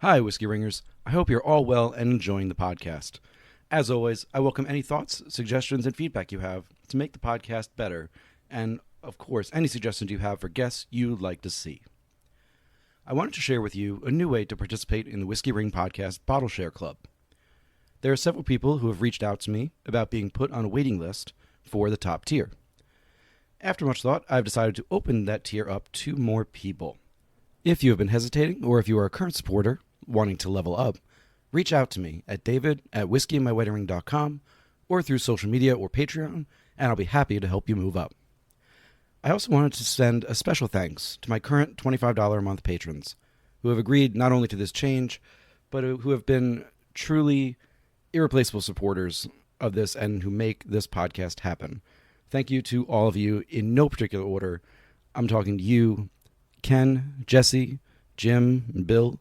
Hi, Whiskey Ringers. I hope you're all well and enjoying the podcast. As always, I welcome any thoughts, suggestions, and feedback you have to make the podcast better, and, of course, any suggestions you have for guests you'd like to see. I wanted to share with you a new way to participate in the Whiskey Ring Podcast Bottle Share Club. There are several people who have reached out to me about being put on a waiting list for the top tier. After much thought, I've decided to open that tier up to more people. If you have been hesitating, or if you are a current supporter wanting to level up, reach out to me at david@whiskeyinmyweddingring.com or through social media or Patreon, and I'll be happy to help you move up. I also wanted to send a special thanks to my current $25 a month patrons, who have agreed not only to this change, but who have been truly irreplaceable supporters of this and who make this podcast happen. Thank you to all of you in no particular order. I'm talking to you, Ken, Jesse, Jim, Bill,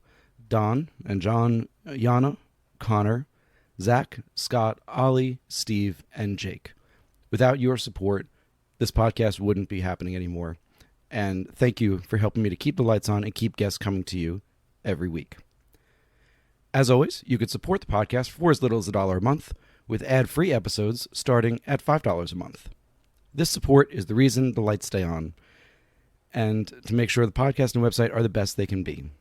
Don, and John, Yana, Connor, Zach, Scott, Ollie, Steve, and Jake. Without your support, this podcast wouldn't be happening anymore. And thank you for helping me to keep the lights on and keep guests coming to you every week. As always, you could support the podcast for as little as $1 a month, with ad-free episodes starting at $5 a month. This support is the reason the lights stay on, and to make sure the podcast and website are the best they can be.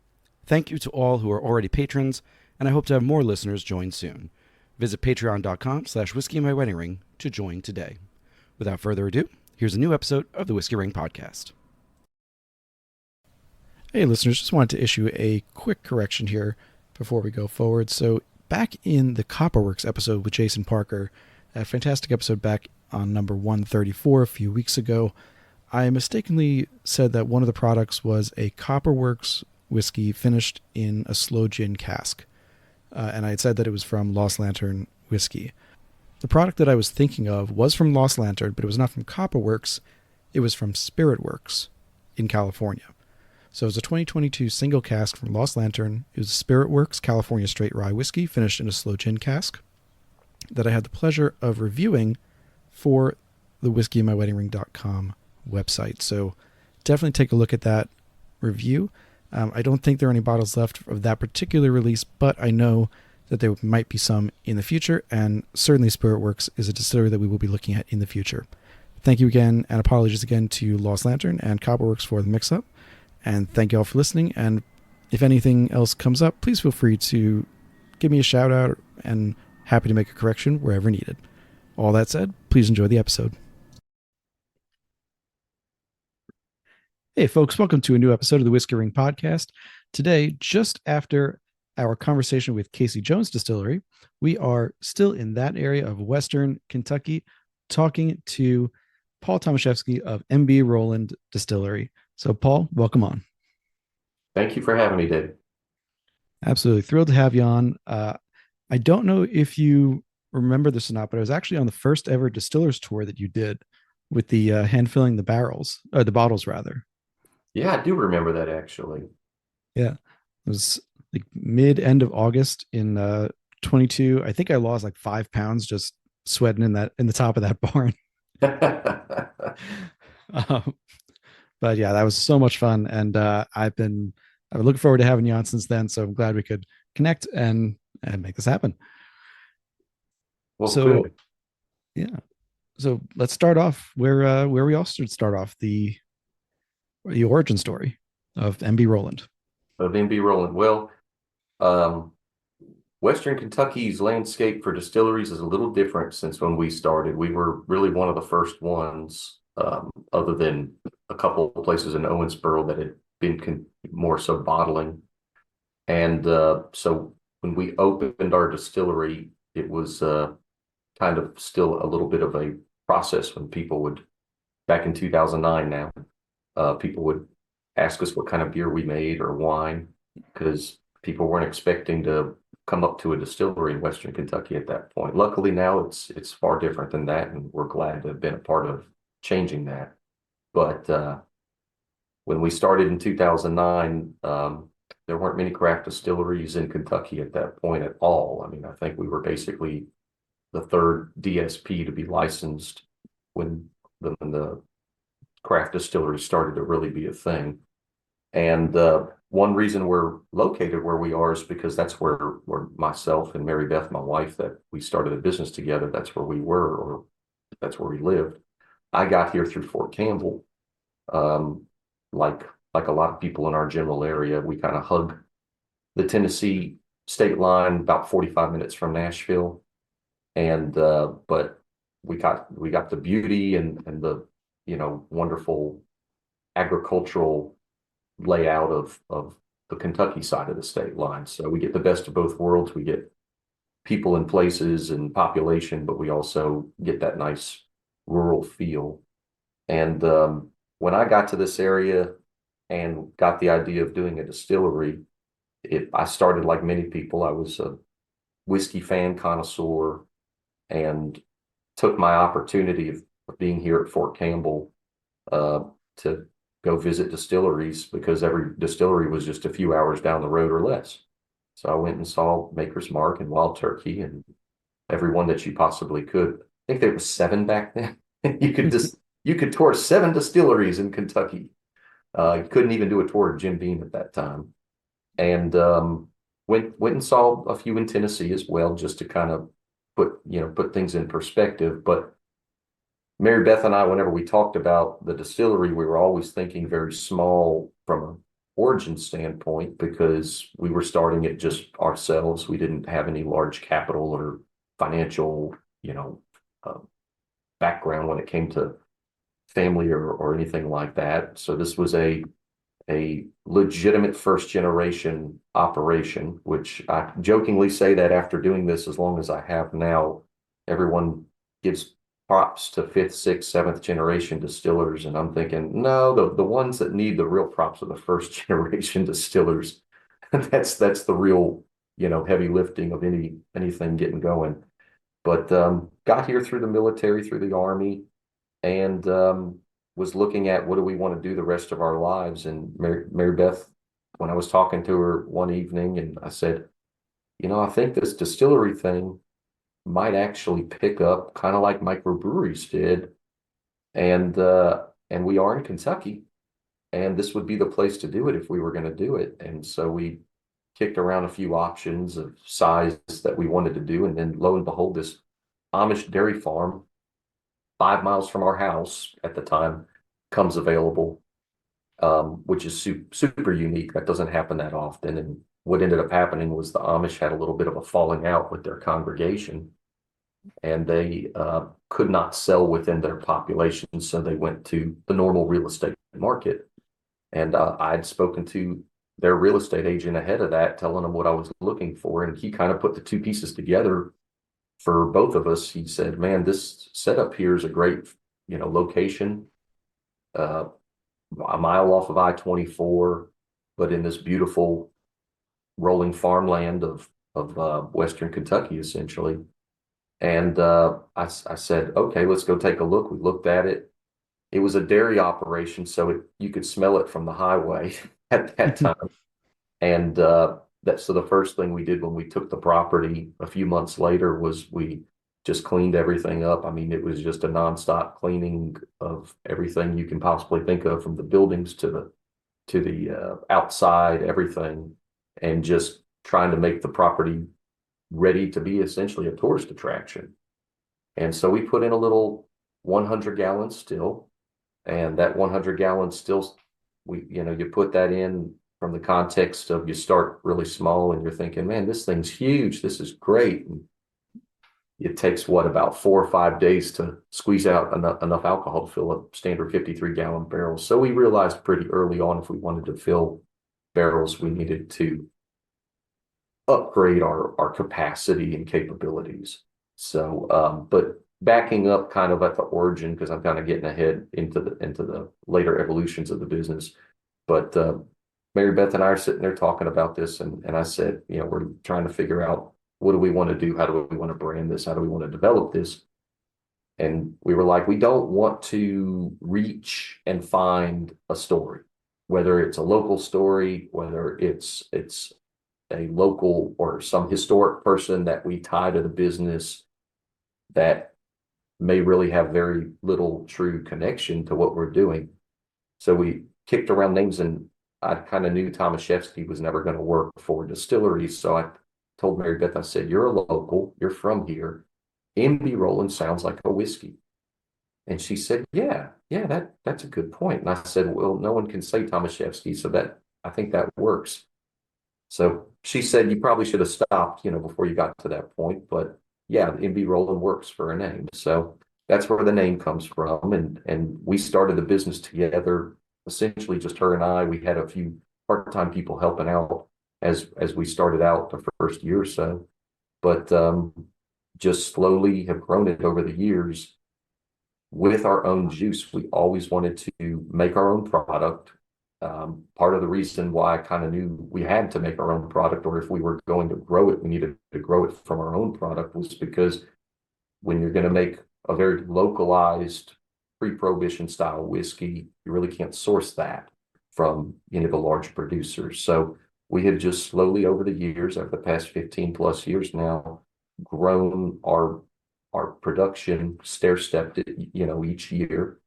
Thank you to all who are already patrons, and I hope to have more listeners join soon. Visit patreon.com/whiskeyinmyweddingring to join today. Without further ado, here's a new episode of the Whiskey Ring Podcast. Hey listeners, just wanted to issue a quick correction here before we go forward. So back in the Copperworks episode with Jason Parker, a fantastic episode back on number 134 a few weeks ago, I mistakenly said that one of the products was a Copperworks whiskey finished in a slow gin cask. And I had said that it was from Lost Lantern Whiskey. The product that I was thinking of was from Lost Lantern, but it was not from Copperworks. It was from Spiritworks in California. So it was a 2022 single cask from Lost Lantern. It was a Spiritworks California Straight Rye Whiskey finished in a slow gin cask that I had the pleasure of reviewing for the whiskeyinmyweddingring.com website. So definitely take a look at that review. I don't think there are any bottles left of that particular release, but I know that there might be some in the future, and certainly Spiritworks is a distillery that we will be looking at in the future. Thank you again, and apologies again to Lost Lantern and Copperworks for the mix-up, and thank you all for listening, and if anything else comes up, please feel free to give me a shout-out, and happy to make a correction wherever needed. All that said, please enjoy the episode. Hey folks, welcome to a new episode of the Whiskey Ring Podcast. Today, just after our conversation with Casey Jones Distillery, we are still in that area of Western Kentucky, talking to Paul Tomaszewski of MB Roland Distillery. So Paul, welcome on. Thank you for having me, Dave. Absolutely thrilled to have you on. I don't know if you remember this or not, but I was actually on the first ever Distillers tour that you did with the hand filling the barrels, or the bottles rather. Yeah, I do remember that actually. Yeah, it was like end of August in 22. I think I lost like 5 pounds just sweating in the top of that barn. But yeah, that was so much fun, and I've been looking forward to having you on since then. So I'm glad we could connect and make this happen. Well, so good. Yeah, so let's start off where we all should start off, the origin story of MB Roland. Of MB Roland. Well, Western Kentucky's landscape for distilleries is a little different since when we started. We were really one of the first ones, other than a couple of places in Owensboro that had been more so bottling. And so when we opened our distillery, it was kind of still a little bit of a process when people would, back in 2009 now, people would ask us what kind of beer we made or wine, because people weren't expecting to come up to a distillery in Western Kentucky at that point. Luckily now it's far different than that, and we're glad to have been a part of changing that. But when we started in 2009, there weren't many craft distilleries in Kentucky at that point at all. I mean, I think we were basically the third DSP to be licensed when the craft distillery started to really be a thing. And one reason we're located where we are is because that's where myself and Mary Beth, my wife, that we started a business together, that's where we were, or that's where we lived. I got here through Fort Campbell. Um, like like a lot of people in our general area, we kind of hug the Tennessee state line, about 45 minutes from Nashville. And but we got the beauty and the wonderful agricultural layout of the Kentucky side of the state line. So we get the best of both worlds. We get people and places and population, but we also get that nice rural feel. And when I got to this area and got the idea of doing a distillery, I started like many people. I was a whiskey fan connoisseur and took my opportunity of being here at Fort Campbell uh, to go visit distilleries because every distillery was just a few hours down the road or less. So I went and saw Maker's Mark and Wild Turkey and every one that you possibly could. I think there was 7 back then. You could tour 7 distilleries in Kentucky. You couldn't even do a tour of Jim Beam at that time. And went and saw a few in Tennessee as well, just to kind of put things in perspective. But Mary Beth and I, whenever we talked about the distillery, we were always thinking very small from an origin standpoint because we were starting it just ourselves. We didn't have any large capital or financial, uh, background when it came to family or anything like that. So this was a legitimate first generation operation, which I jokingly say that after doing this as long as I have now, everyone gives props to 5th, 6th, 7th generation distillers. And I'm thinking, no, the ones that need the real props are the first generation distillers. That's the real, heavy lifting of anything getting going. But got here through the military, through the Army, and was looking at what do we want to do the rest of our lives. And Mary Beth, when I was talking to her one evening, and I said, I think this distillery thing might actually pick up kind of like microbreweries did. And we are in Kentucky, and this would be the place to do it if we were going to do it. And so we kicked around a few options of size that we wanted to do. And then lo and behold, this Amish dairy farm 5 miles from our house at the time comes available, which is super unique. That doesn't happen that often. And what ended up happening was the Amish had a little bit of a falling out with their congregation, and they could not sell within their population. So they went to the normal real estate market. And I'd spoken to their real estate agent ahead of that, telling them what I was looking for. And he kind of put the 2 pieces together for both of us. He said, man, this setup here is a great, location, a mile off of I-24, but in this beautiful rolling farmland of Western Kentucky, essentially. And I said, okay, let's go take a look. We looked at it. It was a dairy operation, so you could smell it from the highway at that time. And so the first thing we did when we took the property a few months later was we just cleaned everything up. I mean, it was just a nonstop cleaning of everything you can possibly think of, from the buildings to the outside, everything, and just trying to make the property ready to be essentially a tourist attraction. And so we put in a little 100-gallon still, and that 100-gallon still, you put that in from the context of you start really small and you're thinking, man, this thing's huge. This is great. And it takes about 4 or 5 days to squeeze out enough alcohol to fill a standard 53-gallon barrel. So we realized pretty early on, if we wanted to fill barrels, we needed to upgrade our capacity and capabilities. So, but backing up kind of at the origin, because I'm kind of getting ahead into the later evolutions of the business. But Mary Beth and I are sitting there talking about this, and I said, we're trying to figure out, what do we want to do? How do we want to brand this? How do we want to develop this? And we were like, we don't want to reach and find a story, whether it's a local story, whether it's a local or some historic person that we tie to the business that may really have very little true connection to what we're doing. So we kicked around names, and I kind of knew Tomaszewski was never going to work for distilleries. So I told Mary Beth, I said, "You're a local, you're from here. MB Roland sounds like a whiskey." And she said, yeah, that's a good point. And I said, "Well, no one can say Tomaszewski, so that I think that works." So she said, "You probably should have stopped, before you got to that point." But yeah, MB Roland works for a name. So that's where the name comes from. And we started the business together, essentially just her and I. We had a few part-time people helping out as we started out the first year or so, but just slowly have grown it over the years with our own juice. We always wanted to make our own product. Part of the reason why I kind of knew we had to make our own product, or if we were going to grow it, we needed to grow it from our own product, was because when you're going to make a very localized pre-prohibition style whiskey, you really can't source that from any of the large producers. So we have just slowly over the years, over the past 15 plus years now, grown our production stair-stepped it, each year.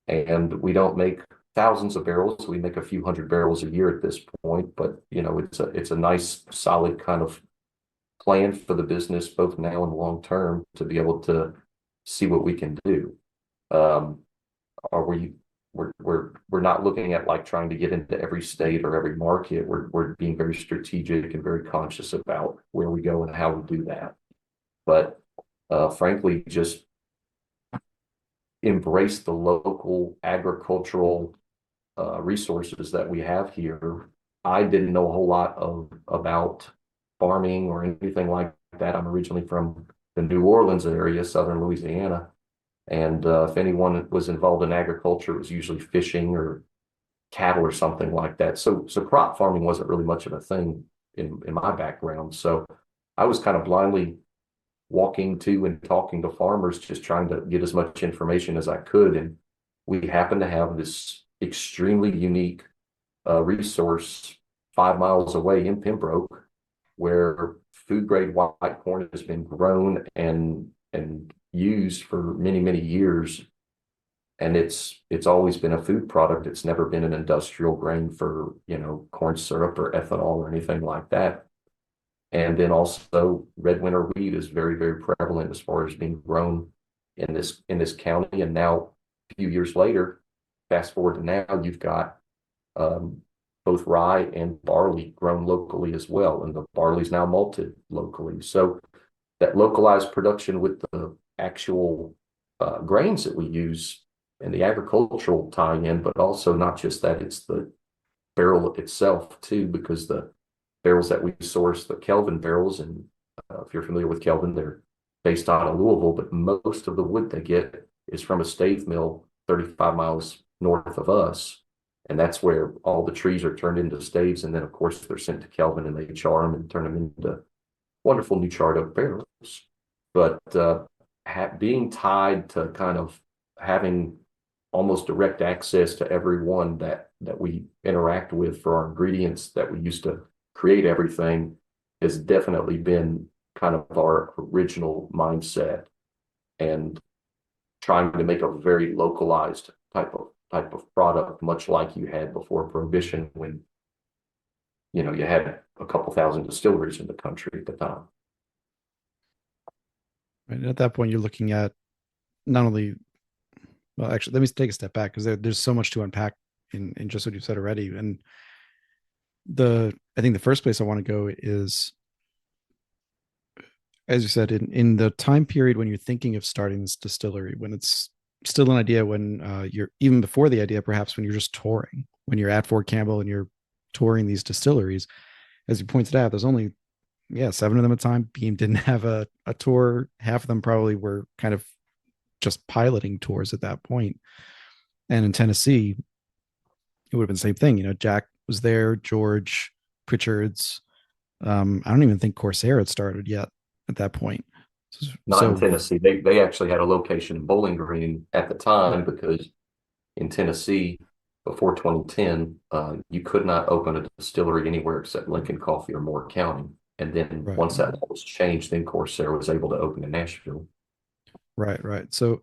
And we don't make thousands of barrels. We make a few hundred barrels a year at this point, but it's a nice, solid kind of plan for the business, both now and long term, to be able to see what we can do. Are we we're not looking at like trying to get into every state or every market. We're being very strategic and very conscious about where we go and how we do that. But frankly, just embrace the local agricultural resources that we have here. I didn't know a whole lot about farming or anything like that. I'm originally from the New Orleans area, southern Louisiana. And if anyone was involved in agriculture, it was usually fishing or cattle or something like that. So crop farming wasn't really much of a thing in my background. So I was kind of blindly walking to and talking to farmers, just trying to get as much information as I could. And we happened to have this extremely unique resource 5 miles away in Pembroke, where food grade white corn has been grown and used for many, many years. And it's always been a food product. It's never been an industrial grain for, corn syrup or ethanol or anything like that. And then also red winter wheat is very, very prevalent as far as being grown in this county. And now a few years later, fast forward to now, you've got both rye and barley grown locally as well. And the barley is now malted locally. So that localized production with the actual grains that we use and the agricultural tie-in, but also not just that, it's the barrel itself too, because the barrels that we source, the Kelvin barrels, and if you're familiar with Kelvin, they're based out of Louisville, but most of the wood they get is from a stave mill 35 miles north of us. And that's where all the trees are turned into staves. And then, of course, they're sent to Kelvin and they char them and turn them into wonderful new charred oak barrels. But being tied to kind of having almost direct access to everyone that we interact with for our ingredients that we used to create everything has definitely been kind of our original mindset, and trying to make a very localized type of product, much like you had before Prohibition, when you had a couple thousand distilleries in the country at the time. And at that point, you're looking at not only, well, actually, let me take a step back, because there's so much to unpack in just what you said already. And I think the first place I want to go is, as you said, in the time period when you're thinking of starting this distillery, when it's still an idea, when you're even before the idea, perhaps when you're just touring, when you're at Fort Campbell and you're touring these distilleries, as you pointed out, there's only 7 of them at a time. Beam didn't have a tour. Half of them probably were kind of just piloting tours at that point. And in Tennessee, it would have been the same thing. Jack was there, George, Pritchard's. I don't even think Corsair had started yet at that point. Not in Tennessee. They actually had a location in Bowling Green at the time, because in Tennessee, before 2010, you could not open a distillery anywhere except Lincoln Coffee or Moore County. And then once that law was changed, then Corsair was able to open in Nashville. Right. So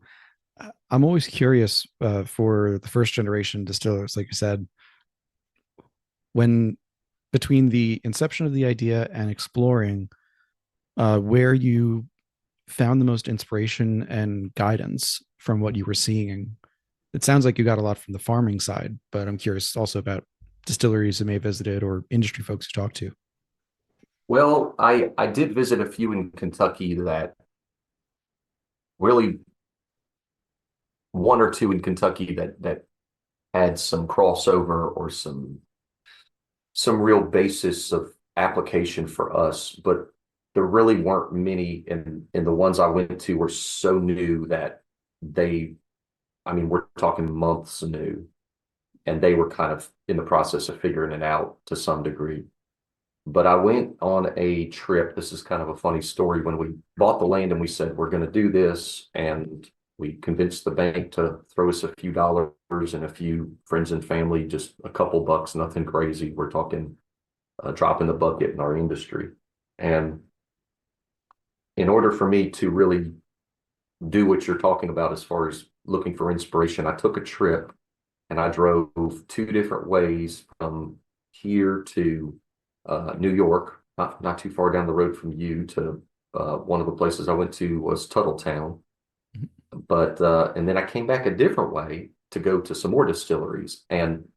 I'm always curious for the first generation distillers, like you said, when between the inception of the idea and exploring, where you found the most inspiration and guidance from what you were seeing. It sounds like you got a lot from the farming side, but I'm curious also about distilleries you may have visited or industry folks you talked to. Well, I did visit a few in Kentucky that really one or two in Kentucky that had some crossover or some real basis of application for us, but there really weren't many, and the ones I went to were so new that they, I mean, we're talking months new, and they were kind of in the process of figuring it out to some degree. But I went on a trip. This is kind of a funny story. When we bought the land and we said we're going to do this, and we convinced the bank to throw us a few dollars and a few friends and family, just a couple bucks, nothing crazy. We're talking a drop in the bucket in our industry. And in order for me to really do what you're talking about as far as looking for inspiration, I took a trip and I drove two different ways from here to New York, not too far down the road from you, to one of the places I went to was Tuttletown. But and then I came back a different way to go to some more distilleries. And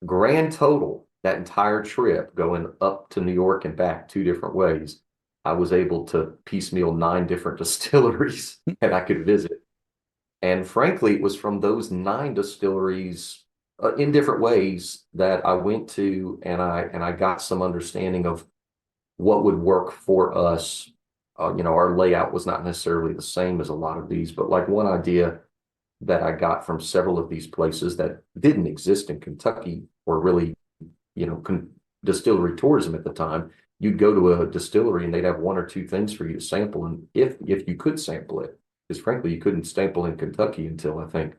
grand total, that entire trip going up to New York and back two different ways, I was able to piecemeal nine different distilleries that I could visit. And frankly, it was from those nine distilleries in different ways that I went to, and I got some understanding of what would work for us. Our layout was not necessarily the same as a lot of these, but like one idea that I got from several of these places that didn't exist in Kentucky or really, distillery tourism at the time. You'd go to a distillery and they'd have one or two things for you to sample, and if you could sample it, because frankly you couldn't sample in Kentucky until I think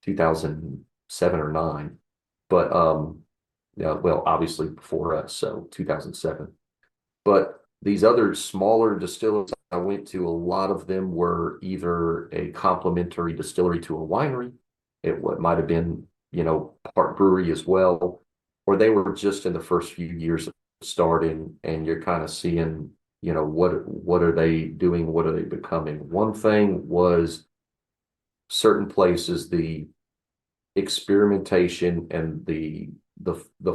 2007 or nine, but yeah, well, obviously before us, so 2007. But these other smaller distillers I went to, a lot of them were either a complementary distillery to a winery. It what might have been, part brewery as well, or they were just in the first few years of starting, and you're kind of seeing, what are they doing? What are they becoming? One thing was certain places, the experimentation and the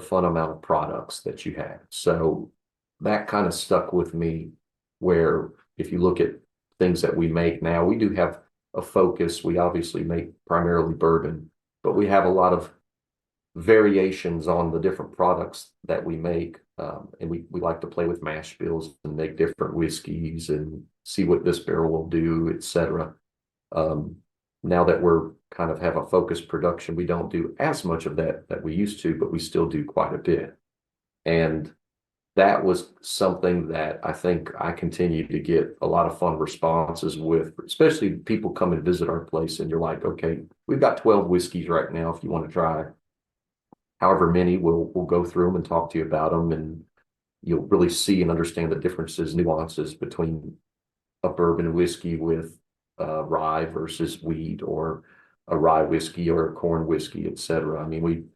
fun amount of products that you had. So that kind of stuck with me, where if you look at things that we make now, we do have a focus. We obviously make primarily bourbon, but we have a lot of variations on the different products that we make. And we like to play with mash bills and make different whiskeys and see what this barrel will do, etc. Now that we're kind of have a focused production, we don't do as much of that we used to, but we still do quite a bit. And that was something that I think I continue to get a lot of fun responses with, especially people come and visit our place and you're like, okay, we've got 12 whiskeys right now. If you want to try however many, we'll go through them and talk to you about them. And you'll really see and understand the differences, nuances between a bourbon whiskey with rye versus wheat, or a rye whiskey or a corn whiskey, etc. I mean,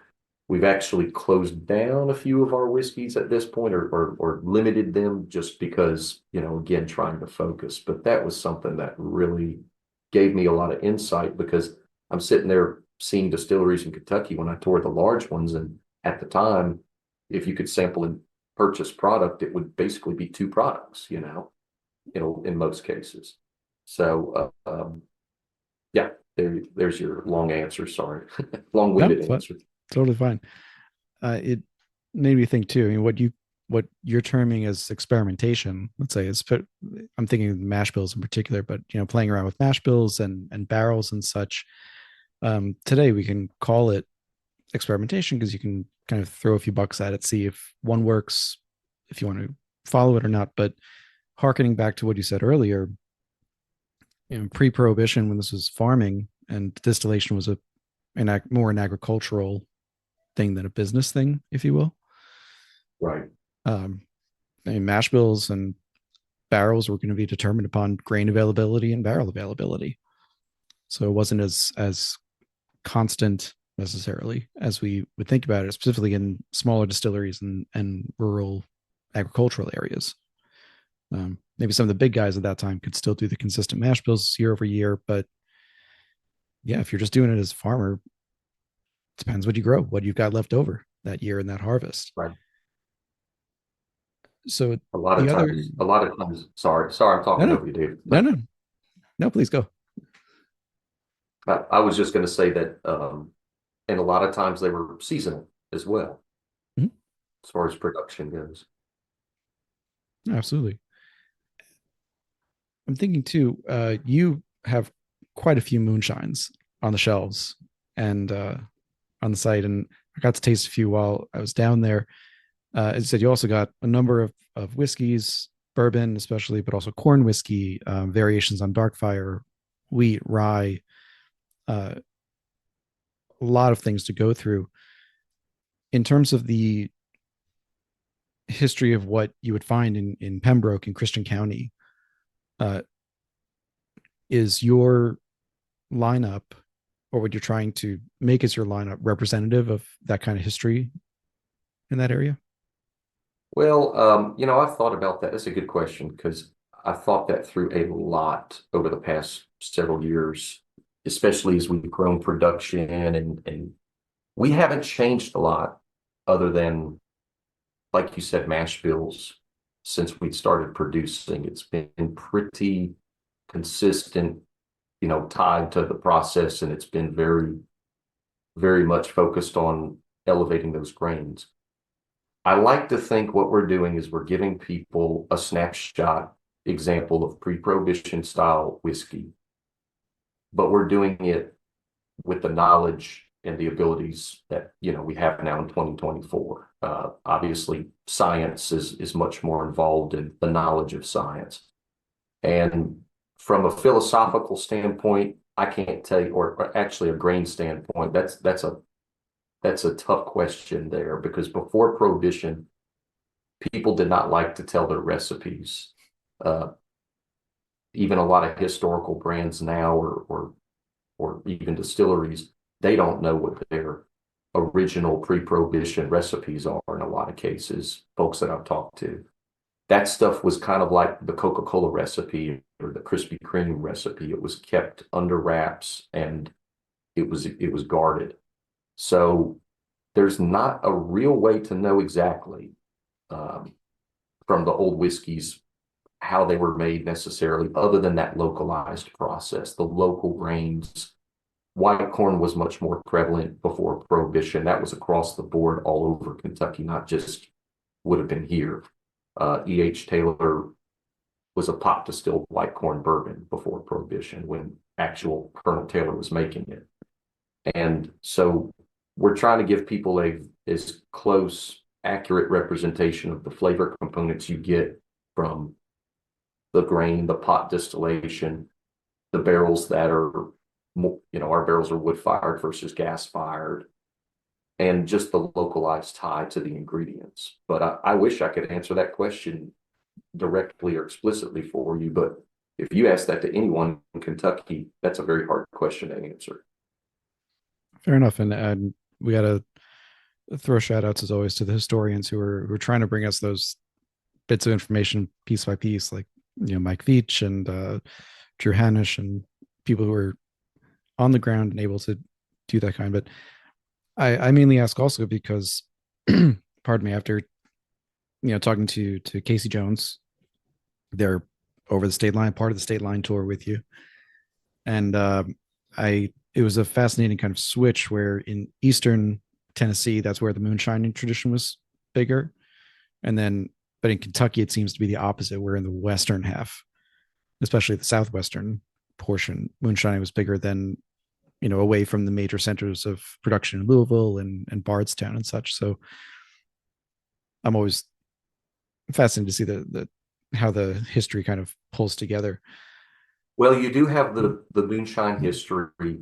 we've actually closed down a few of our whiskeys at this point, or limited them, just because, again, trying to focus. But that was something that really gave me a lot of insight, because I'm sitting there seeing distilleries in Kentucky when I toured the large ones. And at the time, if you could sample and purchase product, it would basically be two products, in most cases. So, yeah, there's your long answer. Sorry, No, long-winded answer. totally fine. It made me think too. I mean, what you're terming as experimentation, let's say, I'm thinking of mash bills in particular, but playing around with mash bills and barrels and such. Today we can call it experimentation because you can kind of throw a few bucks at it, see if one works, if you want to follow it or not. But harkening back to what you said earlier, pre-prohibition, when this was farming and distillation was more an agricultural thing than a business thing, if you will. Right. I mean, mash bills and barrels were going to be determined upon grain availability and barrel availability. So it wasn't as constant necessarily as we would think about it, specifically in smaller distilleries and rural agricultural areas. Maybe some of the big guys at that time could still do the consistent mash bills year over year, but yeah, if you're just doing it as a farmer, it depends what you grow, what you've got left over that year in that harvest. Right. So A lot of the other, times, sorry, I'm no, talking no, over you, David, no, but no, no, please go. I was just going to say that, and a lot of times they were seasonal as well, Mhm. as far as production goes. Absolutely. I'm thinking too, you have quite a few moonshines on the shelves and on the site, and I got to taste a few while I was down there. As you said, you also got a number of whiskeys, bourbon especially, but also corn whiskey, variations on dark fire, wheat, rye, a lot of things to go through. In terms of the history of what you would find in Pembroke and Christian County, uh, is your lineup or what you're trying to make as your lineup representative of that kind of history in that area? Well, I've thought about that. That's a good question because I've thought that through a lot over the past several years, especially as we've grown production and we haven't changed a lot other than, like you said, mash bills since we started producing. It's been pretty consistent, tied to the process, and it's been very, very much focused on elevating those grains. I like to think what we're doing is we're giving people a snapshot example of pre-prohibition style whiskey, but we're doing it with the knowledge and the abilities that we have now in 2024. Obviously, science is much more involved in the knowledge of science, and from a philosophical standpoint, I can't tell you, or actually a grain standpoint, that's a tough question there because before Prohibition, people did not like to tell their recipes. Uh, Even a lot of historical brands now, or even distilleries, they don't know what their original pre-Prohibition recipes are in a lot of cases. Folks that I've talked to, that stuff was kind of like the Coca-Cola recipe or the Krispy Kreme recipe. It was kept under wraps and it was guarded. So there's not a real way to know exactly um, from the old whiskeys how they were made necessarily, other than that localized process, the local grains. White corn was much more prevalent before Prohibition. That was across the board all over Kentucky, not just would have been here. E.H. Taylor was a pot distilled white corn bourbon before Prohibition when actual Colonel Taylor was making it. And so we're trying to give people as close, accurate representation of the flavor components you get from the grain, the pot distillation, the barrels that are, our barrels are wood fired versus gas fired, and just the localized tie to the ingredients. But I wish I could answer that question directly or explicitly for you. But if you ask that to anyone in Kentucky, that's a very hard question to answer. Fair enough. And we got to throw shout outs as always to the historians who are trying to bring us those bits of information piece by piece, like, Mike Veach and Drew Hanish and people who are on the ground and able to do that kind. But I mainly ask also because, pardon me, after, talking to Casey Jones, they're over the state line, part of the state line tour with you. And it was a fascinating kind of switch where in Eastern Tennessee, that's where the moonshining tradition was bigger. And then, but in Kentucky, it seems to be the opposite. Where in the Western half, especially the Southwestern portion, moonshining was bigger than, away from the major centers of production in Louisville and Bardstown and such. So I'm always fascinated to see the how the history kind of pulls together. Well, you do have the moonshine history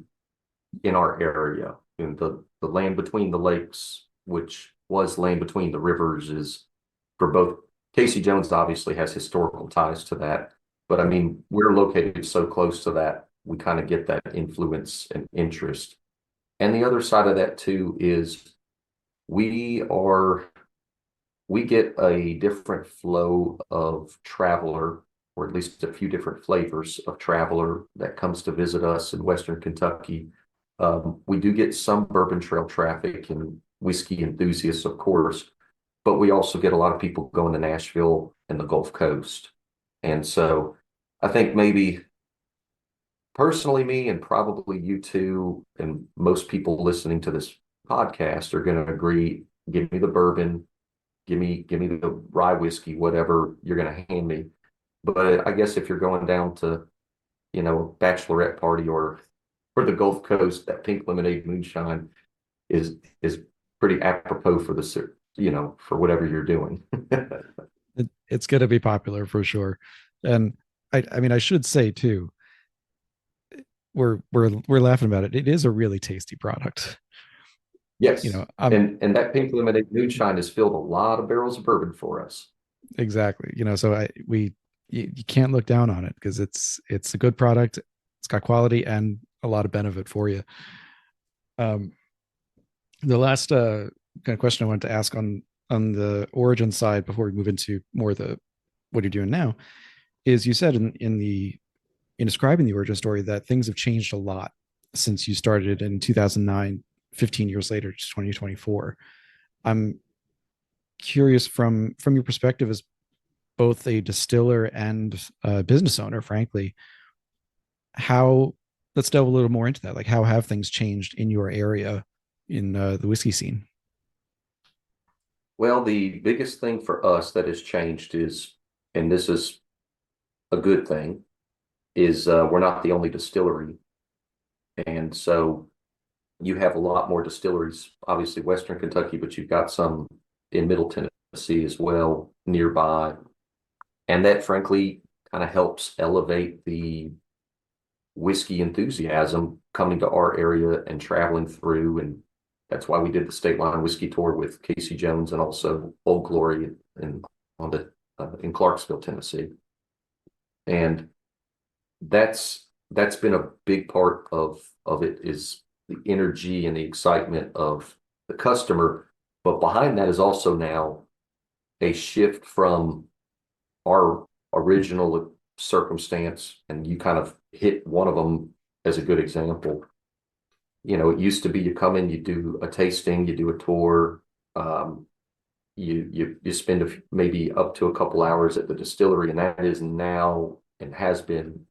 in our area, in the land between the lakes, which was land between the rivers, is for both. Casey Jones obviously has historical ties to that, but I mean, we're located so close to that, we kind of get that influence and interest. And the other side of that too is we are we get a different flow of traveler, or at least a few different flavors of traveler that comes to visit us in Western Kentucky. We do get some bourbon trail traffic and whiskey enthusiasts, of course, but we also get a lot of people going to Nashville and the Gulf Coast. And so I think maybe personally, me and probably you too, and most people listening to this podcast are going to agree, give me the bourbon, give me the rye whiskey, whatever you're going to hand me. But I guess if you're going down to, a bachelorette party or the Gulf Coast, that Pink Lemonade Moonshine is pretty apropos for for whatever you're doing. It's going to be popular for sure. And I mean, I should say too, we're laughing about it. It is a really tasty product. You Yes. know, And that Pink Lemonade Moonshine has filled a lot of barrels of bourbon for us. exactly. So you can't look down on it because it's a good product. It's got quality and a lot of benefit for you. Um, the last kind of question I wanted to ask on the origin side before we move into more the what you're doing now is you said in describing the origin story that things have changed a lot since you started in 2009, 15 years later, just 2024. I'm curious from your perspective as both a distiller and a business owner, frankly, how let's delve a little more into that. Like, how have things changed in your area in the whiskey scene? Well, the biggest thing for us that has changed is, and this is a good thing, is we're not the only distillery. And so you have a lot more distilleries, obviously Western Kentucky, but you've got some in Middle Tennessee as well nearby. And that frankly kind of helps elevate the whiskey enthusiasm coming to our area and traveling through. And that's why we did the State Line Whiskey Tour with Casey Jones and also Old Glory in Clarksville, Tennessee. And that's been a big part of it is the energy and the excitement of the customer. But behind that is also now a shift from our original circumstance, and you kind of hit one of them as a good example. It used to be you come in, you do a tasting, you do a tour, you spend maybe up to a couple hours at the distillery, and that is now and has been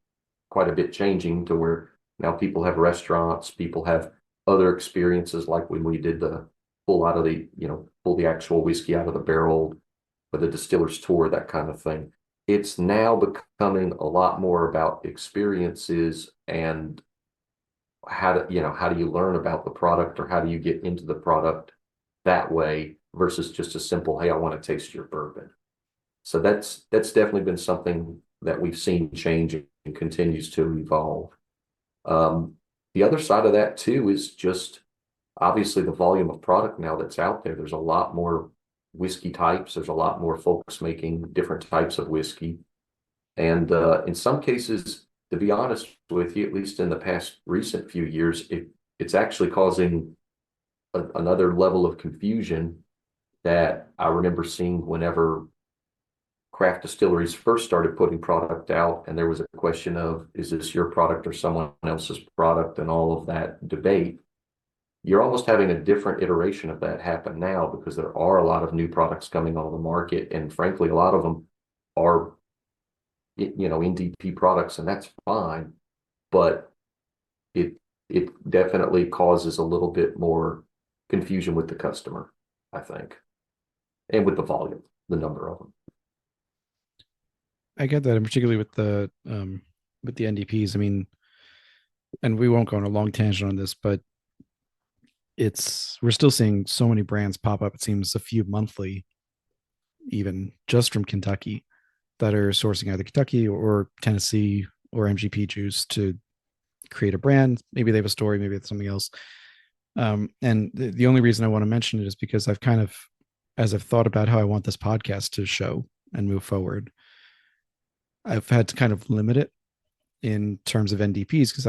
quite a bit changing to where now people have restaurants, people have other experiences like when we did the pull the actual whiskey out of the barrel for the distiller's tour, that kind of thing. It's now becoming a lot more about experiences and how do you learn about the product, or how do you get into the product that way versus just a simple, hey, I want to taste your bourbon. So that's definitely been something that we've seen change and continues to evolve. The other side of that too is just obviously the volume of product now that's out there. There's a lot more whiskey types. There's a lot more folks making different types of whiskey. And in some cases, to be honest with you, at least in the past recent few years, it's actually causing another level of confusion that I remember seeing whenever craft distilleries first started putting product out, and there was a question of, is this your product or someone else's product, and all of that debate. You're almost having a different iteration of that happen now because there are a lot of new products coming on the market, and frankly, a lot of them are, NDP products, and that's fine, but it definitely causes a little bit more confusion with the customer, I think, and with the volume, the number of them. I get that, and particularly with the NDPs. I mean, and we won't go on a long tangent on this, but we're still seeing so many brands pop up. It seems a few monthly, even just from Kentucky, that are sourcing either Kentucky or Tennessee or MGP juice to create a brand. Maybe they have a story, maybe it's something else. And the only reason I want to mention it is because I've kind of, as I've thought about how I want this podcast to show and move forward, I've had to kind of limit it in terms of NDPs because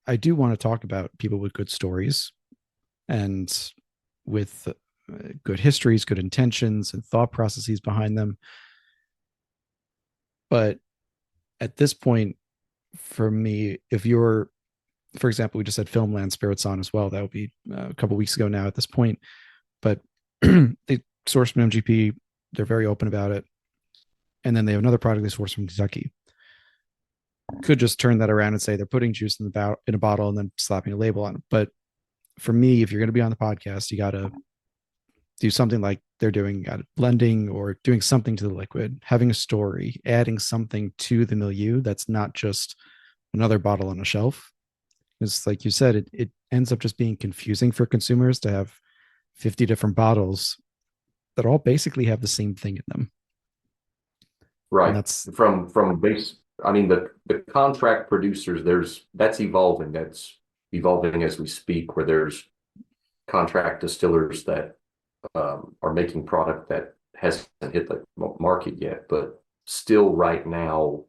I do want to talk about people with good stories and with good histories, good intentions, and thought processes behind them. But at this point, for me, if you're, for example, we just had Filmland Spirits on as well. That would be a couple weeks ago now at this point. But they source from MGP. They're very open about it. And then they have another product they source from Kentucky. Could just turn that around and say they're putting juice in a bottle and then slapping a label on it. But for me, if you're going to be on the podcast, you got to do something like they're doing, blending or doing something to the liquid, having a story, adding something to the milieu that's not just another bottle on a shelf. It's like you said, it ends up just being confusing for consumers to have 50 different bottles that all basically have the same thing in them. Right. And that's from base. I mean, the contract producers, that's evolving. That's evolving as we speak, where there's contract distillers that are making product that hasn't hit the market yet, but still right now,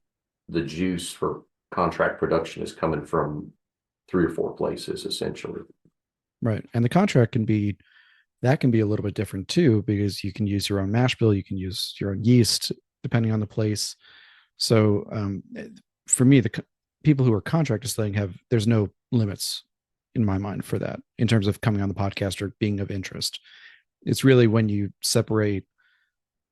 the juice for contract production is coming from 3 or 4 places, essentially. right. And the contract can be a little bit different too, because you can use your own mash bill, you can use your own yeast, depending on the place. So for me, the people who are contract distilling there's no limits in my mind for that in terms of coming on the podcast or being of interest. It's really when you separate,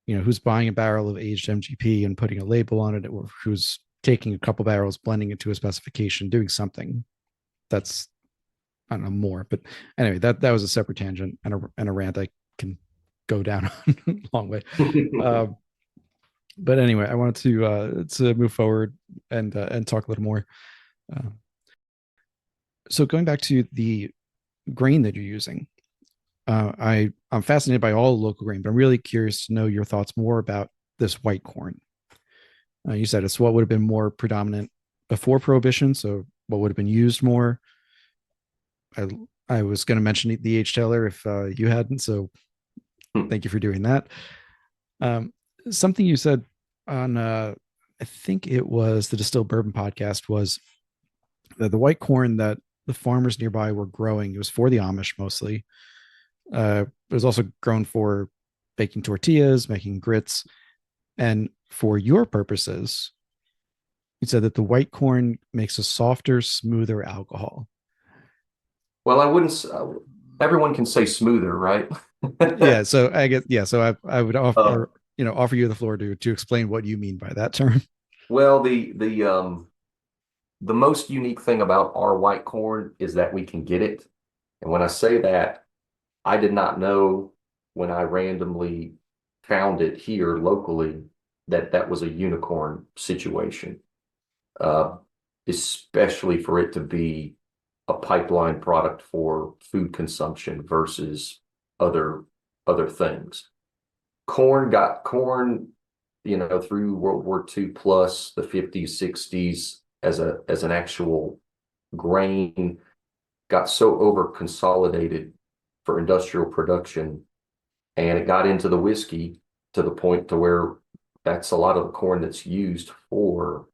who's buying a barrel of aged MGP and putting a label on it, or who's taking a couple barrels, blending it to a specification, doing something that's, I don't know, more. But anyway, that was a separate tangent and a rant I can go down a long way. But anyway, I wanted to move forward and talk a little more. So going back to the grain that you're using, I'm fascinated by all local grain, but I'm really curious to know your thoughts more about this white corn. You said it's what would have been more before Prohibition, so what would have been used more. I was going to mention the H. Taylor if you hadn't, so thank you for doing that. Something you said on, I think it was the Distilled Bourbon podcast, was that the white corn that the farmers nearby were growing, it was for the Amish mostly. It was also grown for baking tortillas, making grits. And for your purposes, you said that the white corn makes a softer, smoother alcohol. Well, I wouldn't. Everyone can say smoother, right? Yeah. So I guess, yeah. So I would offer you the floor to explain what you mean by that term. Well, the most unique thing about our white corn is that we can get it. And when I say that, I did not know when I randomly found it here locally that was a unicorn situation, especially for it to be a pipeline product for food consumption versus other things. Corn, through World War II plus the 50s, 60s as an actual grain, got so over consolidated for industrial production, and it got into the whiskey to the point to where that's a lot of the corn that's used for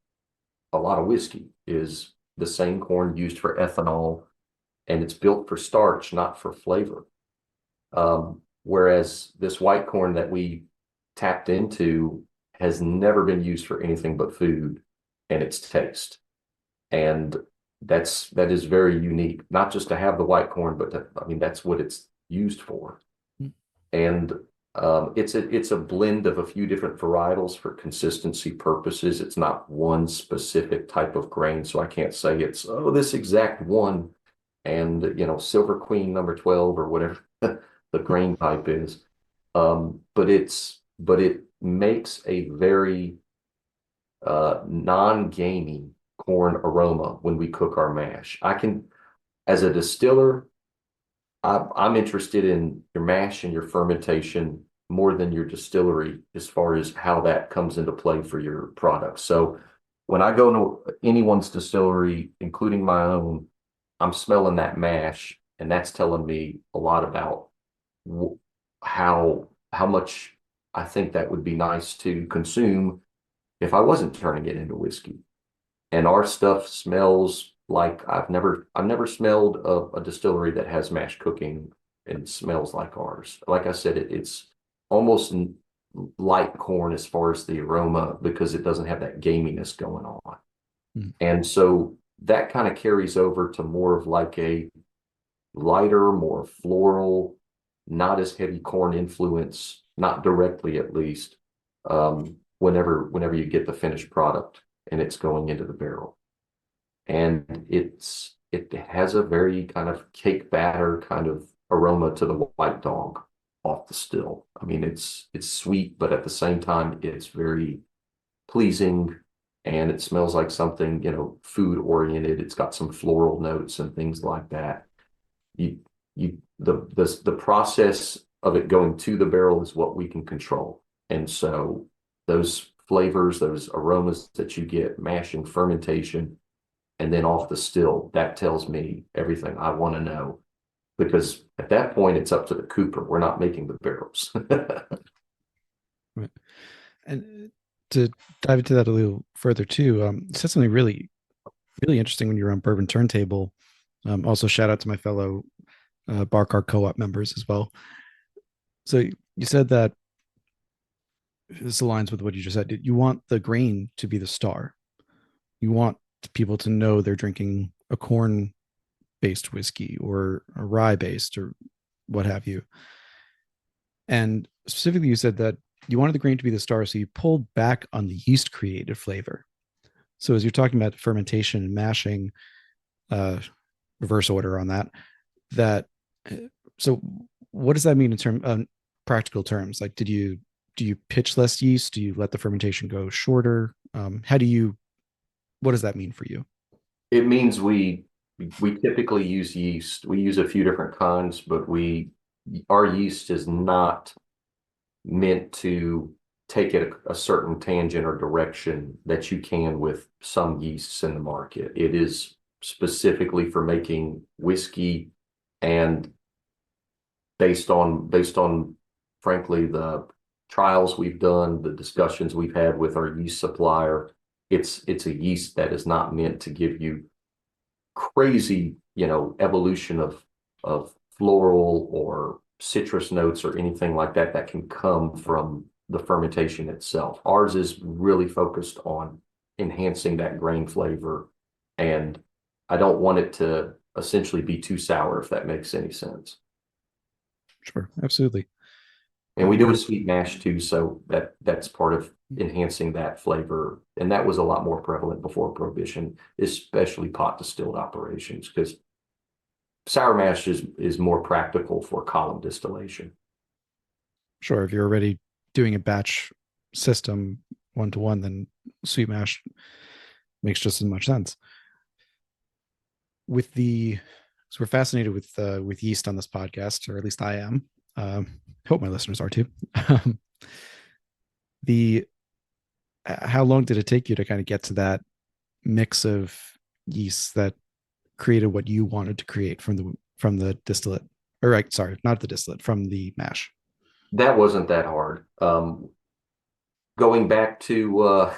a lot of whiskey is the same corn used for ethanol, and it's built for starch, not for flavor. Whereas this white corn that we tapped into has never been used for anything but food and its taste. And that is very unique, not just to have the white corn, but that's what it's used for. And it's a blend of a few different varietals for consistency purposes. It's not one specific type of grain, so I can't say it's this exact one and Silver Queen number 12 or whatever the grain type is. But it makes a very non-gamey corn aroma when we cook our mash. As a distiller, I'm interested in your mash and your fermentation more than your distillery as far as how that comes into play for your product. So when I go to anyone's distillery, including my own, I'm smelling that mash, and that's telling me a lot about how much I think that would be nice to consume if I wasn't turning it into whiskey. And our stuff smells like I've never smelled a distillery that has mash cooking and smells like ours. Like I said, it's almost light corn as far as the aroma because it doesn't have that gaminess going on. Mm. And so that kind of carries over to more of like a lighter, more floral, not as heavy corn influence, not directly at least, whenever you get the finished product and it's going into the barrel. And it has a very kind of cake batter kind of aroma to the white dog off the still. I mean, it's sweet, but at the same time, it's very pleasing and it smells like something, food oriented. It's got some floral notes and things like that. You the process of it going to the barrel is what we can control. And so those flavors, those aromas that you get, mashing, fermentation, and then off the still, that tells me everything I want to know. Because at that point, it's up to the cooper. We're not making the barrels. Right. And to dive into that a little further too, you said something really, really interesting when you were on Bourbon Turntable. Also, shout out to my fellow Bar Cart Co-op members as well. So you said that this aligns with what you just said. You want the grain to be the star. You want people to know they're drinking a corn-based whiskey or a rye-based or what have you. And specifically, you said that you wanted the grain to be the star, so you pulled back on the yeast created flavor. So as you're talking about fermentation and mashing, uh, reverse order on that, that so what does that mean in practical terms? Like, do you pitch less yeast? Do you let the fermentation go shorter? How do you what does that mean for you? It means we typically use yeast. We use a few different kinds, but our yeast is not meant to take it a certain tangent or direction that you can with some yeasts in the market. It is specifically for making whiskey, and based on frankly the trials we've done, the discussions we've had with our yeast supplier, it's a yeast that is not meant to give you crazy, evolution of floral or citrus notes or anything like that that can come from the fermentation itself. Ours is really focused on enhancing that grain flavor, and I don't want it to essentially be too sour, if that makes any sense. Sure, absolutely. And we do a sweet mash too, so that's part of enhancing that flavor. And that was a lot more prevalent before Prohibition, especially pot distilled operations, because sour mash is more practical for column distillation. Sure, if you're already doing a batch system 1-to-1, then sweet mash makes just as much sense. With the So we're fascinated with yeast on this podcast, or at least I am. Hope my listeners are too. The How long did it take you to kind of get to that mix of yeasts that created what you wanted to create from the distillate, or right, sorry, not the distillate, from the mash? That wasn't that hard. Going back to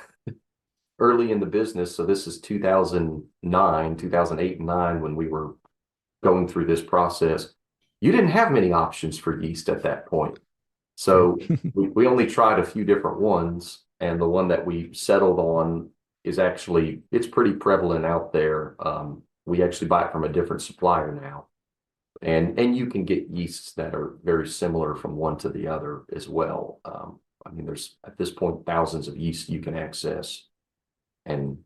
early in the business, so this is 2009, 2008 and 9 when we were going through this process. You didn't have many options for yeast at that point. So we only tried a few different ones, and the one that we settled on it's pretty prevalent out there. We actually buy it from a different supplier now. And you can get yeasts that are very similar from one to the other as well. I mean, there's at this point thousands of yeast you can access, and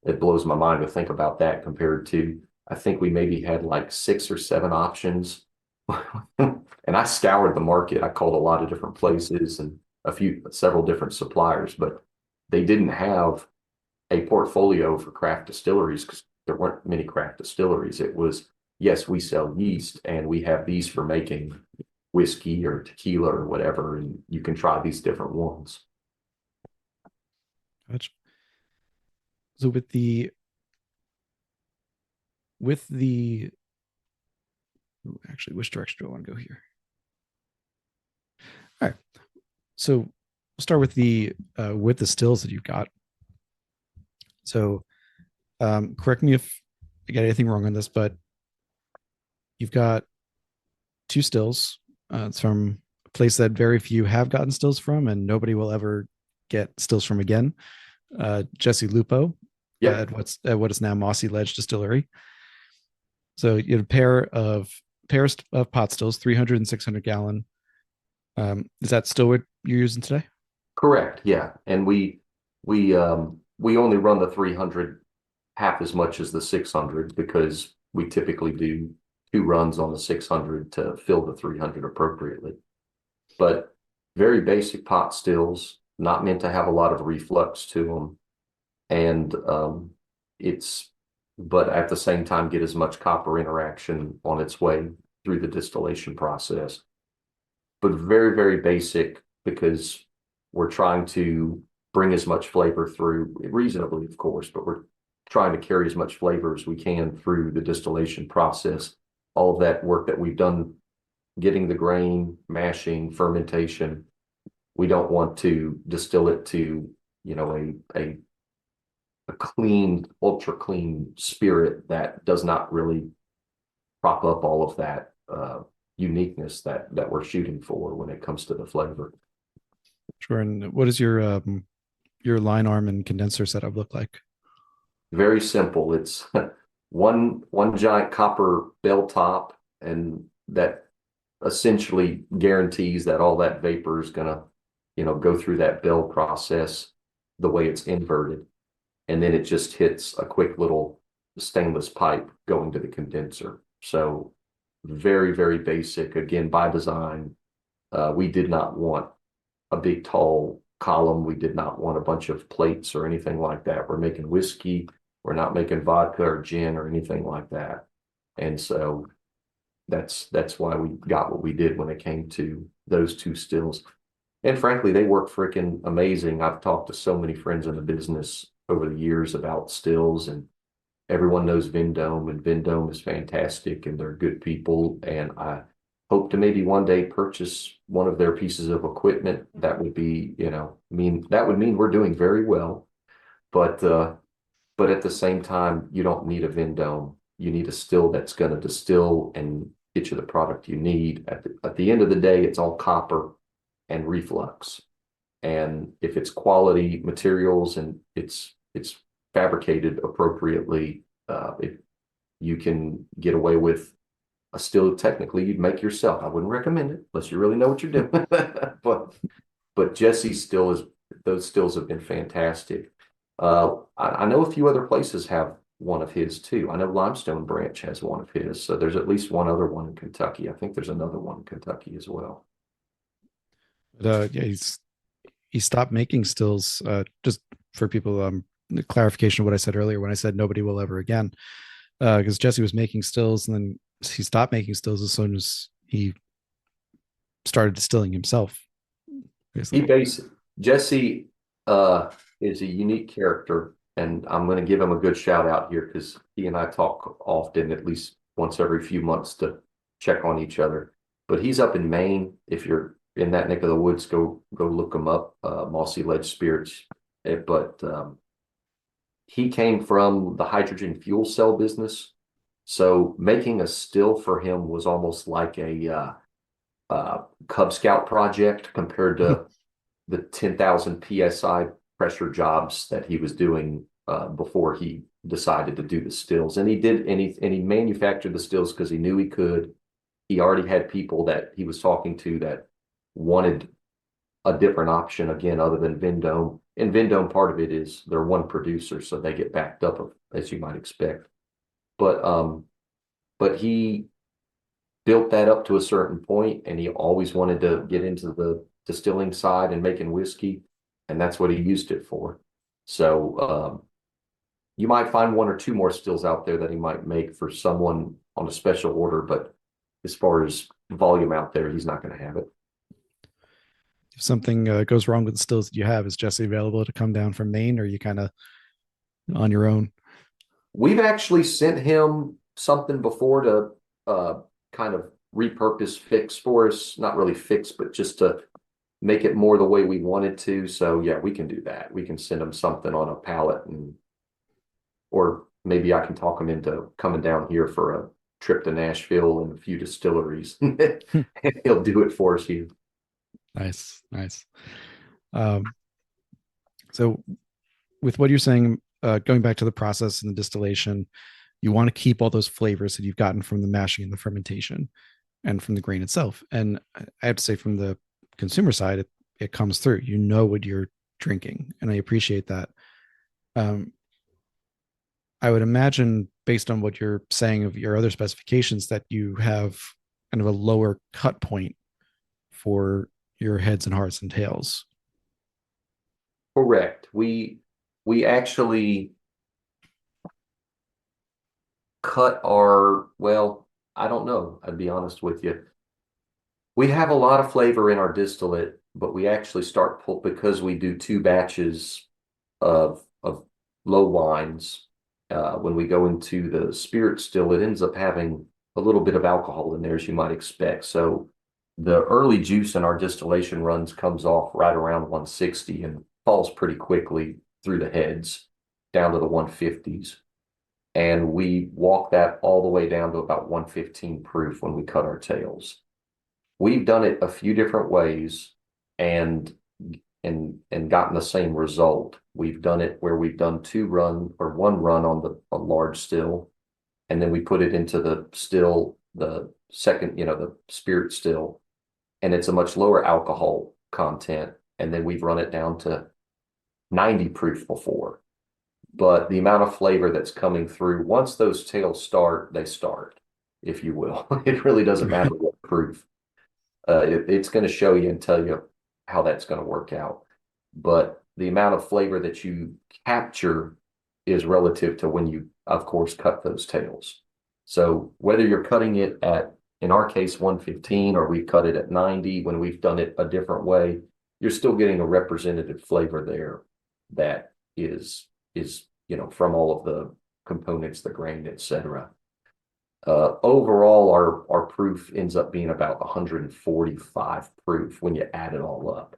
it blows my mind to think about that compared to, I think we maybe had like 6 or 7 options. And I scoured the market. I called a lot of different places and several different suppliers, but they didn't have a portfolio for craft distilleries because there weren't many craft distilleries. It was, yes, we sell yeast and we have these for making whiskey or tequila or whatever, and you can try these different ones. Gotcha. So with the actually, which direction do I want to go here? All right. So we'll start with the stills that you've got. So correct me get anything wrong on this, but you've got two stills. It's from a place that very few have gotten stills from, and nobody will ever get stills from again. Jesse Lupo Yep, at what is now Mossy Ledge Distillery. So you have a pairs of pot stills, 300 and 600 gallon. Is that still what you're using today? correct. Yeah, and we only run the 300 half as much as the 600 because we typically do two runs on the 600 to fill the 300 appropriately. But very basic pot stills, not meant to have a lot of reflux to them, and it's but at the same time get as much copper interaction on its way through the distillation process. But very, very basic because we're trying to bring as much flavor through reasonably, of course, but we're trying to carry as much flavor as we can through the distillation process. All of that work that we've done, getting the grain, mashing, fermentation, we don't want to distill it to, a clean, ultra clean spirit that does not really prop up all of that uniqueness that we're shooting for when it comes to the flavor. Sure. And what does your line arm and condenser setup look like? Very simple. It's one giant copper bell top, and that essentially guarantees that all that vapor is gonna, go through that bell process the way it's inverted. And then it just hits a quick little stainless pipe going to the condenser. So very, very basic. Again, by design, we did not want a big tall column. We did not want a bunch of plates or anything like that. We're making whiskey. We're not making vodka or gin or anything like that. And so that's why we got what we did when it came to those two stills. And frankly, they work freaking amazing. I've talked to so many friends in the business over the years about stills, and everyone knows Vendome, and Vendome is fantastic, and they're good people. And I hope to maybe one day purchase one of their pieces of equipment. That would be, that would mean we're doing very well. But at the same time, you don't need a Vendome. You need a still that's going to distill and get you the product you need. At the end of the day, it's all copper and reflux. And if it's quality materials and it's fabricated appropriately, you can get away with a still technically you'd make yourself. I wouldn't recommend it unless you really know what you're doing. but Jesse's still is those stills have been fantastic. I know a few other places have one of his too. I know Limestone Branch has one of his, so there's at least one other one in Kentucky. I think there's another one in Kentucky as well. But yeah, he stopped making stills. Just for people, the clarification of what I said earlier when I said nobody will ever again, because Jesse was making stills and then he stopped making stills as soon as he started distilling himself. Jesse is a unique character, and I'm going to give him a good shout out here because he and I talk often, at least once every few months, to check on each other. But he's up in Maine. If you're in that neck of the woods, go look him up. Mossy Ledge Spirits. But he came from the hydrogen fuel cell business, so making a still for him was almost like a Cub Scout project compared to the 10,000 psi pressure jobs that he was doing before he decided to do the stills. And he manufactured the stills because he knew he could. He already had people that he was talking to that wanted a different option, again, other than Vendome. And Vendome, part of it is they're one producer, so they get backed up, as you might expect. But he built that up to a certain point, and he always wanted to get into the distilling side and making whiskey, and that's what he used it for. So you might find one or two more stills out there that he might make for someone on a special order, but as far as volume out there, he's not going to have it. If something goes wrong with the stills that you have, is Jesse available to come down from Maine, or are you kind of on your own? We've actually sent him something before to kind of repurpose, fix for us. Not really fix, but just to make it more the way we wanted to. So yeah, we can do that. We can send him something on a pallet, or maybe I can talk them into coming down here for a trip to Nashville and a few distilleries. And he'll do it for us here. Nice, nice. Um, so with what you're saying, going back to the process and the distillation, you want to keep all those flavors that you've gotten from the mashing and the fermentation and from the grain itself. And I have to say, from the consumer side, it comes through. You know what you're drinking, and I appreciate that. Um, I would imagine, based on what you're saying of your other specifications, that you have kind of a lower cut point for your heads and hearts and tails. Correct. We actually cut our, well, I don't know. I'd be honest with you. We have a lot of flavor in our distillate, but we actually start because we do 2 batches of low wines. When we go into the spirit still, it ends up having a little bit of alcohol in there, as you might expect. So the early juice in our distillation runs comes off right around 160 and falls pretty quickly through the heads down to the 150s. And we walk that all the way down to about 115 proof when we cut our tails. We've done it a few different ways and gotten the same result. We've done it where we've done 1 run on a large still, and then we put it into the still, the second, the spirit still, and it's a much lower alcohol content. And then we've run it down to 90 proof before. But the amount of flavor that's coming through, once those tails start, they start, if you will. It really doesn't matter what proof. It's going to show you and tell you how that's going to work out. But the amount of flavor that you capture is relative to when you, of course, cut those tails. So whether you're cutting it at, in our case, 115, or we cut it at 90, when we've done it a different way, you're still getting a representative flavor there that is from all of the components, the grain, etc. Overall, our proof ends up being about 145 proof when you add it all up.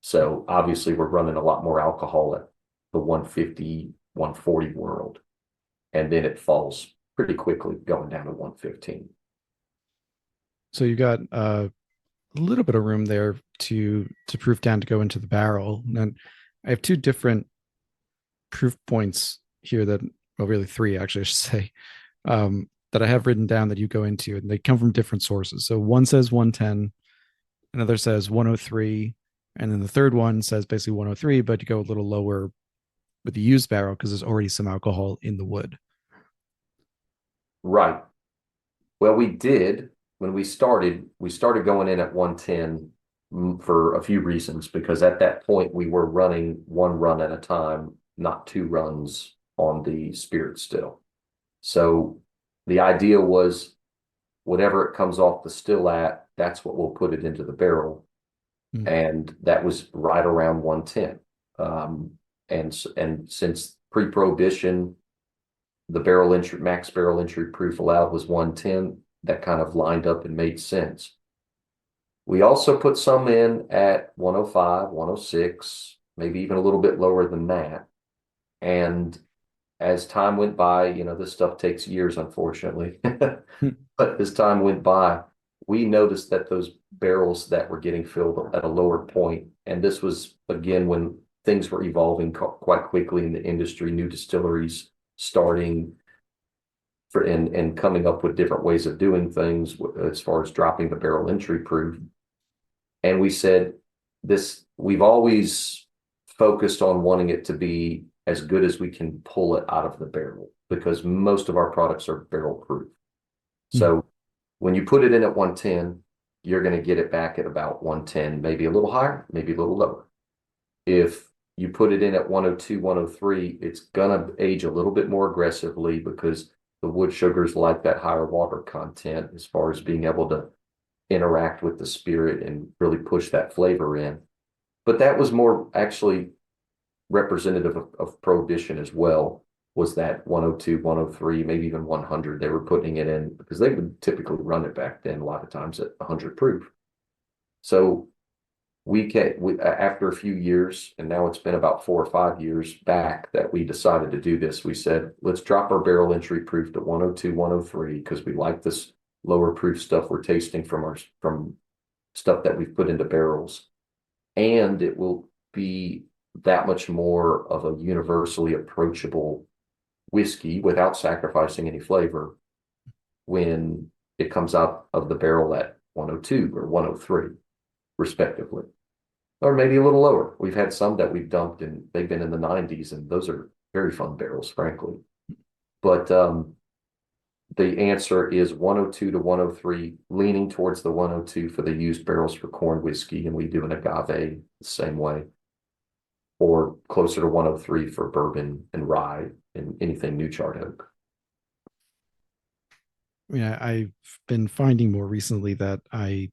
So obviously we're running a lot more alcohol at the 150, 140 world, and then it falls pretty quickly going down to 115. So you got a little bit of room there to proof down to go into the barrel. And I have 2 different proof points here that, well, really 3 actually, I should say, that I have written down that you go into, and they come from different sources. So one says 110, another says 103, and then the third one says basically 103, but you go a little lower with the used barrel because there's already some alcohol in the wood. Right. Well, we did, when we started going in at 110 for a few reasons, because at that point we were running 1 run at a time, not 2 runs on the spirit still. So the idea was whatever it comes off the still at, that's what we'll put it into the barrel. And that was right around 110. And since pre-prohibition, the max barrel entry proof allowed was 110, that kind of lined up and made sense. We also put some in at 105, 106, maybe even a little bit lower than that. And as time went by, this stuff takes years, unfortunately. But as time went by, we noticed that those barrels that were getting filled at a lower point, and this was, again, when things were evolving quite quickly in the industry, new distilleries starting and coming up with different ways of doing things as far as dropping the barrel entry proof. And we said, we've always focused on wanting it to be as good as we can pull it out of the barrel, because most of our products are barrel proof. So when you put it in at 110, you're going to get it back at about 110, maybe a little higher, maybe a little lower. If you put it in at 102, 103, it's going to age a little bit more aggressively because the wood sugars like that higher water content as far as being able to interact with the spirit and really push that flavor in. But that was more actually representative of prohibition as well, was that 102, 103, maybe even 100. They were putting it in because they would typically run it back then a lot of times at 100 proof. So after a few years, and now it's been about 4 or 5 years back that we decided to do this. We said, let's drop our barrel entry proof to 102, 103 because we like this lower proof stuff we're tasting from stuff that we've put into barrels. And it will be that much more of a universally approachable whiskey without sacrificing any flavor when it comes out of the barrel at 102 or 103, respectively. Or maybe a little lower. We've had some that we've dumped and they've been in the 90s, and those are very fun barrels, frankly. But the answer is 102 to 103, leaning towards the 102 for the used barrels for corn whiskey, and we do an agave the same way, or closer to 103 for bourbon and rye and anything new charred oak. Yeah, I've been finding more recently that I'm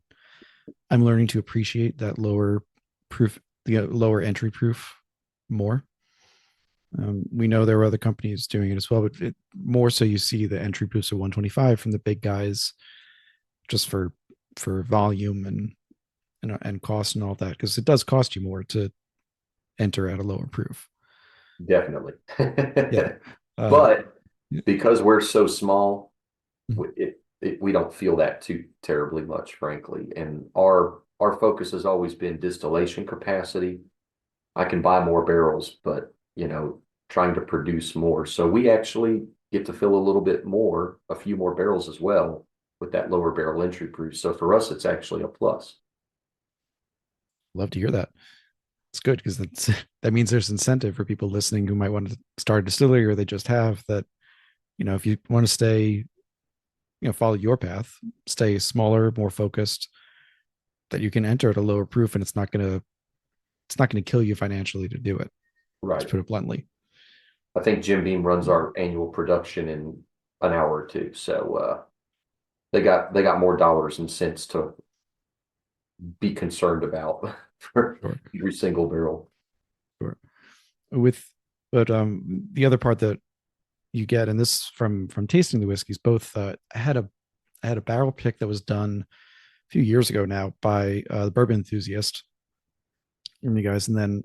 learning to appreciate that lower proof, the lower entry proof more. We know there are other companies doing it as well, but more so you see the entry proofs of 125 from the big guys, just for volume and cost and all that, because it does cost you more to enter at a lower proof. Definitely. Yeah. But because we're so small, mm-hmm. we don't feel that too terribly much, frankly. And our focus has always been distillation capacity. I can buy more barrels, but trying to produce more. So we actually get to fill a little bit more, a few more barrels as well with that lower barrel entry proof. So for us, it's actually a plus. Love to hear that. It's good because that means there's incentive for people listening who might want to start a distillery, or they just have that. If you want to stay, follow your path, stay smaller, more focused, that you can enter at a lower proof, and it's not going to kill you financially to do it. Right. To put it bluntly. I think Jim Beam runs our annual production in an hour or two. So they got more dollars and cents to be concerned about for Sure. every single barrel. Sure. But the other part that you get, and this from tasting the whiskeys, both I had a barrel pick that was done a few years ago now by the bourbon enthusiast, you guys, and then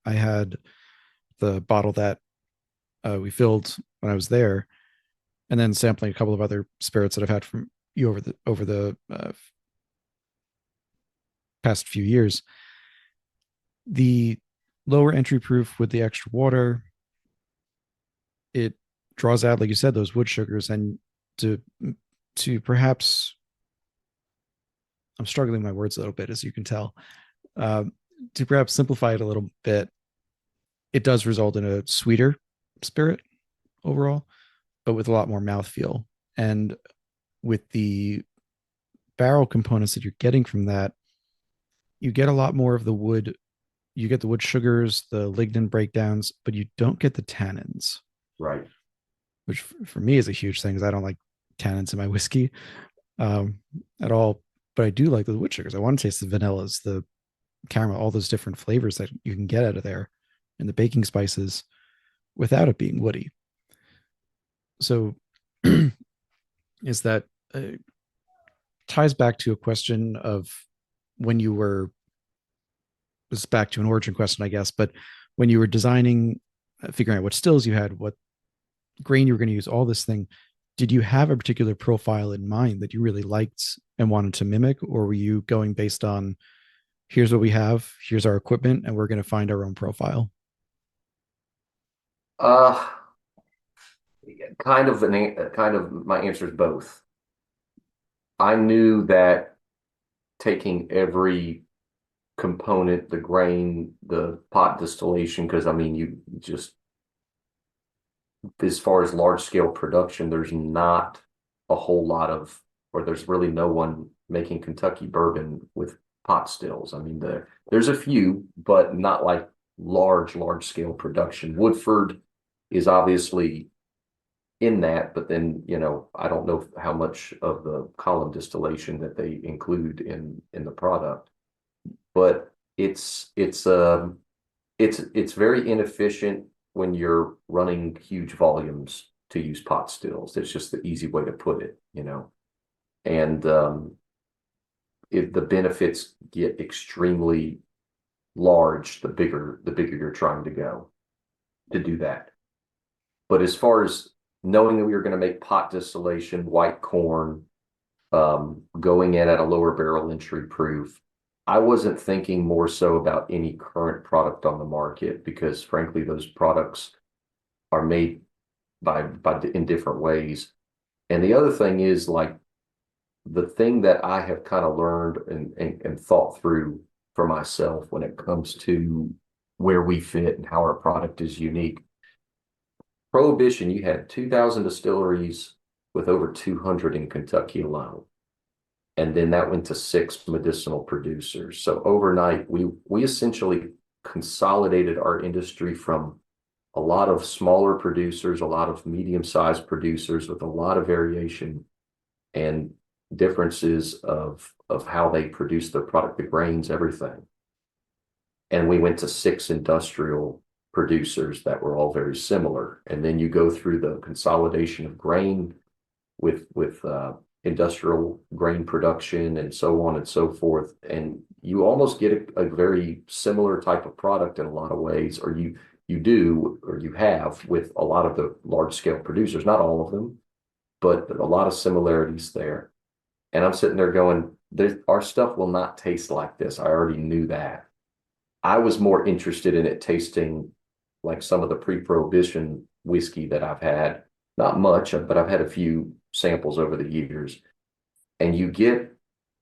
I had the bottle that we filled when I was there, and then sampling a couple of other spirits that I've had from you over the past few years. The lower entry proof with the extra water, it draws out, like you said, those wood sugars, and to perhaps, I'm struggling with my words a little bit, as you can tell, to perhaps simplify it a little bit, it does result in a sweeter spirit overall, but with a lot more mouthfeel. And with the barrel components that you're getting from that, you get a lot more of the wood. You get the wood sugars, the lignin breakdowns, but you don't get the tannins. Right. Which for me is a huge thing, because I don't like tannins in my whiskey at all. But I do like the wood sugars. I want to taste the vanillas, the caramel, all those different flavors that you can get out of there, and the baking spices without it being woody. So is that ties back to a question of when you were, this is back to an origin question, I guess, but when you were designing, figuring out what stills you had, what grain you were going to use, all this thing, did you have a particular profile in mind that you really liked and wanted to mimic, or were you going based on, here's what we have, here's our equipment, and we're going to find our own profile? Kind of my answer is both. I knew that taking every component, the grain, the pot distillation, because you just, as far as large scale production, there's not a whole lot of, or there's really no one making Kentucky bourbon with pot stills. There's a few, but not like large scale production. Woodford is obviously in that, but then, I don't know how much of the column distillation that they include in the product, but it's very inefficient when you're running huge volumes to use pot stills. It's just the easy way to put it, and if the benefits get extremely large, the bigger you're trying to go to do that. But as far as knowing that we were going to make pot distillation, white corn, going in at a lower barrel entry proof, I wasn't thinking more so about any current product on the market because frankly, those products are made by in different ways. And the other thing is like the thing that I have kind of learned and thought through for myself when it comes to where we fit and how our product is unique. Prohibition, you had 2,000 distilleries with over 200 in Kentucky alone. And then that went to 6 medicinal producers. So overnight, we essentially consolidated our industry from a lot of smaller producers, a lot of medium-sized producers with a lot of variation and differences of how they produce their product, the grains, everything. And we went to 6 industrial producers that were all very similar. And then you go through the consolidation of grain with industrial grain production and so on and so forth. And you almost get a very similar type of product in a lot of ways, or you do, or you have with a lot of the large scale producers, not all of them, but a lot of similarities there. And I'm sitting there going, our stuff will not taste like this. I already knew that. I was more interested in it tasting like some of the pre-prohibition whiskey that I've had. Not much, but I've had a few samples over the years. And you get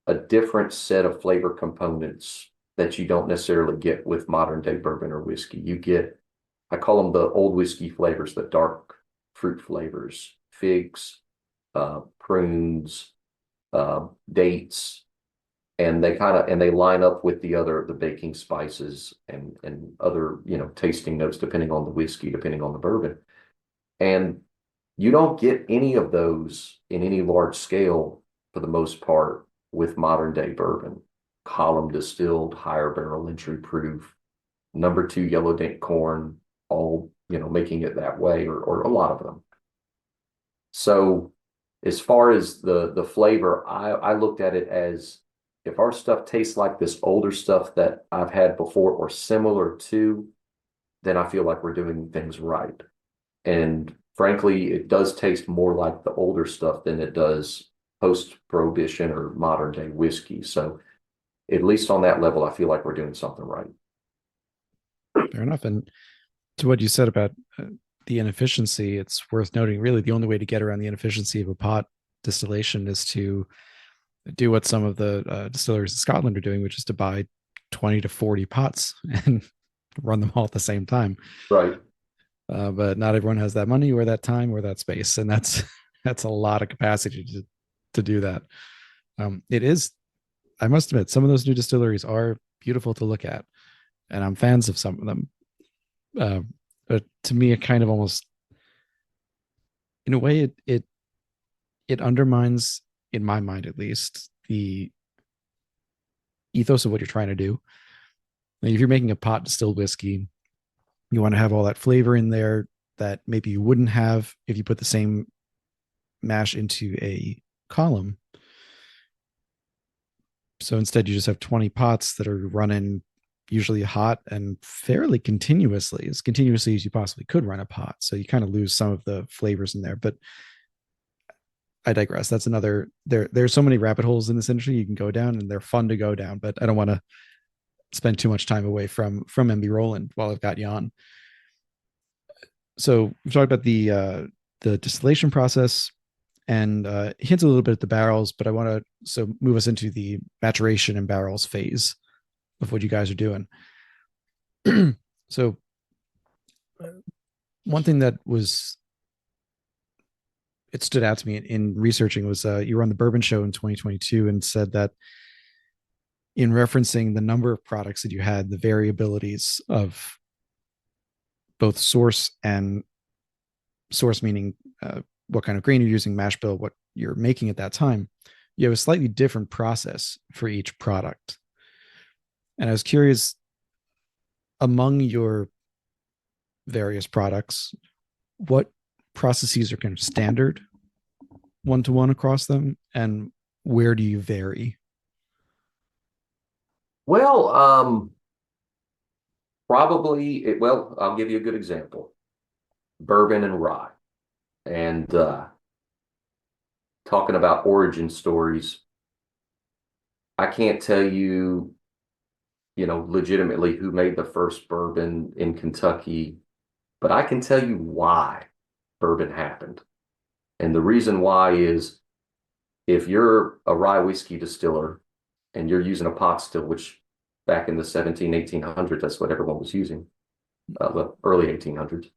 a different set of flavor components that you don't necessarily get with modern day bourbon or whiskey. You get, I call them the old whiskey flavors, the dark fruit flavors, figs, prunes, dates, and they line up with the baking spices and other, tasting notes depending on the whiskey, depending on the bourbon. And you don't get any of those in any large scale for the most part with modern day bourbon. Column distilled, higher barrel entry proof, number 2 yellow dent corn, all, making it that way, or a lot of them. So as far as the flavor, I looked at it as if our stuff tastes like this older stuff that I've had before or similar to, then I feel like we're doing things right. And frankly, it does taste more like the older stuff than it does post-prohibition or modern day whiskey. So at least on that level, I feel like we're doing something right. Fair enough. And to what you said about the inefficiency, it's worth noting really the only way to get around the inefficiency of a pot distillation is to do what some of the distilleries in Scotland are doing, which is to buy 20 to 40 pots and run them all at the same time. Right. But not everyone has that money or that time or that space. And that's a lot of capacity to do that. It is, I must admit, some of those new distilleries are beautiful to look at, and I'm fans of some of them. But to me, it kind of almost, in a way, it undermines, in my mind at least, the ethos of what you're trying to do. Like if you're making a pot distilled whiskey, you want to have all that flavor in there that maybe you wouldn't have if you put the same mash into a column. So instead, you just have 20 pots that are running usually hot and fairly continuously, as continuously as you possibly could run a pot. So you kind of lose some of the flavors in there. But I digress. That's another. There's so many rabbit holes in this industry you can go down, and they're fun to go down. But I don't want to spend too much time away from MB Roland while I've got you on. So we've talked about the distillation process and hints a little bit at the barrels, but I want to move us into the maturation and barrels phase of what you guys are doing. So one thing that it stood out to me in researching was you were on the Bourbon Show in 2022 and said that in referencing the number of products that you had, the variabilities of both source meaning what kind of grain you're using, mash bill, what you're making at that time, you have a slightly different process for each product. And I was curious, among your various products, what processes are kind of standard one-to-one across them, and where do you vary? Well, Probably, well, I'll give you a good example. Bourbon and rye. And talking about origin stories, I can't tell you, legitimately who made the first bourbon in Kentucky, but I can tell you why bourbon happened. And the reason why is if you're a rye whiskey distiller and you're using a pot still, which back in the 1800s, that's what everyone was using, the early 1800s,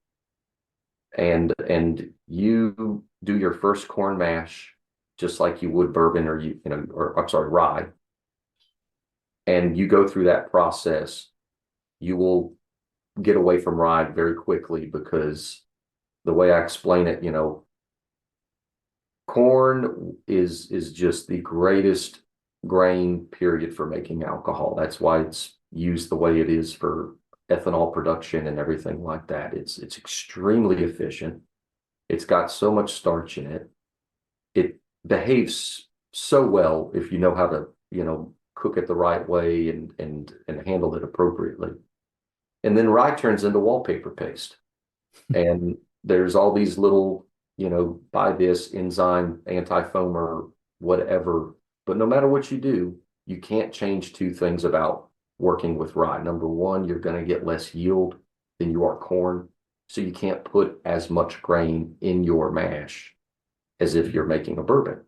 and you do your first corn mash just like you would bourbon or I'm sorry, rye, and you go through that process, you will get away from rye very quickly because the way I explain it, corn is just the greatest grain period for making alcohol. That's why it's used the way it is for ethanol production and everything like that. It's extremely efficient. It's got so much starch in it. It behaves so well if you know how to, cook it the right way and handle it appropriately. And then rye turns into wallpaper paste. And there's all these little, buy this enzyme, anti-foamer, whatever. But no matter what you do, you can't change two things about working with rye. Number one, you're going to get less yield than you are corn. So you can't put as much grain in your mash as if you're making a bourbon.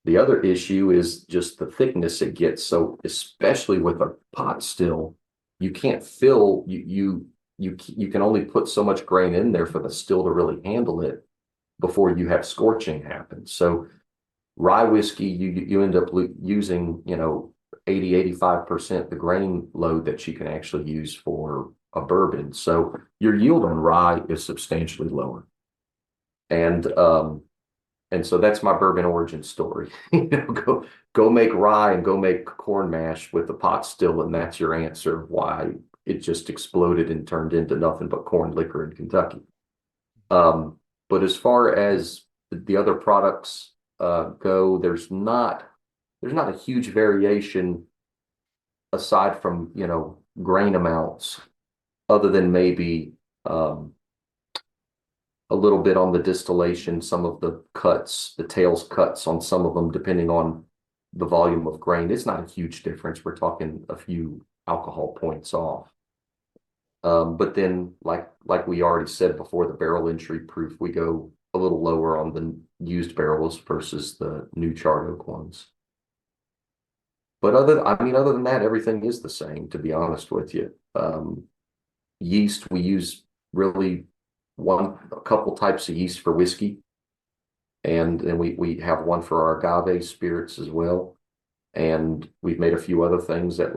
The other issue is just the thickness it gets. So especially with a pot still, you can't fill, you can only put so much grain in there for the still to really handle it before you have scorching happen. So rye whiskey, you end up using, 80-85% the grain load that you can actually use for a bourbon. So your yield on rye is substantially lower. And so that's my bourbon origin story. Go make rye and go make corn mash with the pot still, and that's your answer why it just exploded and turned into nothing but corn liquor in Kentucky. But as far as the other products go, there's not a huge variation aside from grain amounts, other than maybe a little bit on the distillation, some of the cuts, the tails cuts on some of them, depending on the volume of grain. It's not a huge difference. We're talking a few alcohol points off. But then, like we already said before, the barrel entry proof, we go a little lower on the used barrels versus the new charred oak ones. But other than that, everything is the same, to be honest with you. Yeast, we use really a couple types of yeast for whiskey. And then we have one for our agave spirits as well. And we've made a few other things that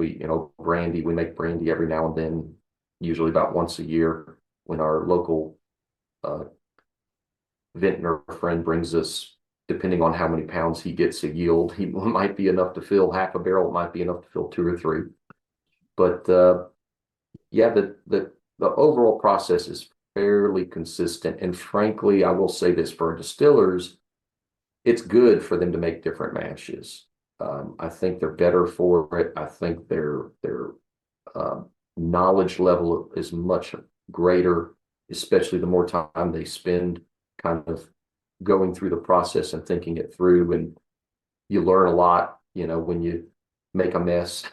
brandy, we make brandy every now and then, usually about once a year when our local vintner friend brings us, depending on how many pounds he gets a yield, he might be enough to fill half a barrel, it might be enough to fill 2 or 3. But yeah, the overall process is fairly consistent. And frankly, I will say this, for distillers, it's good for them to make different mashes. I think they're better for it. I think their knowledge level is much greater, especially the more time they spend kind of going through the process and thinking it through. And you learn a lot, when you make a mess,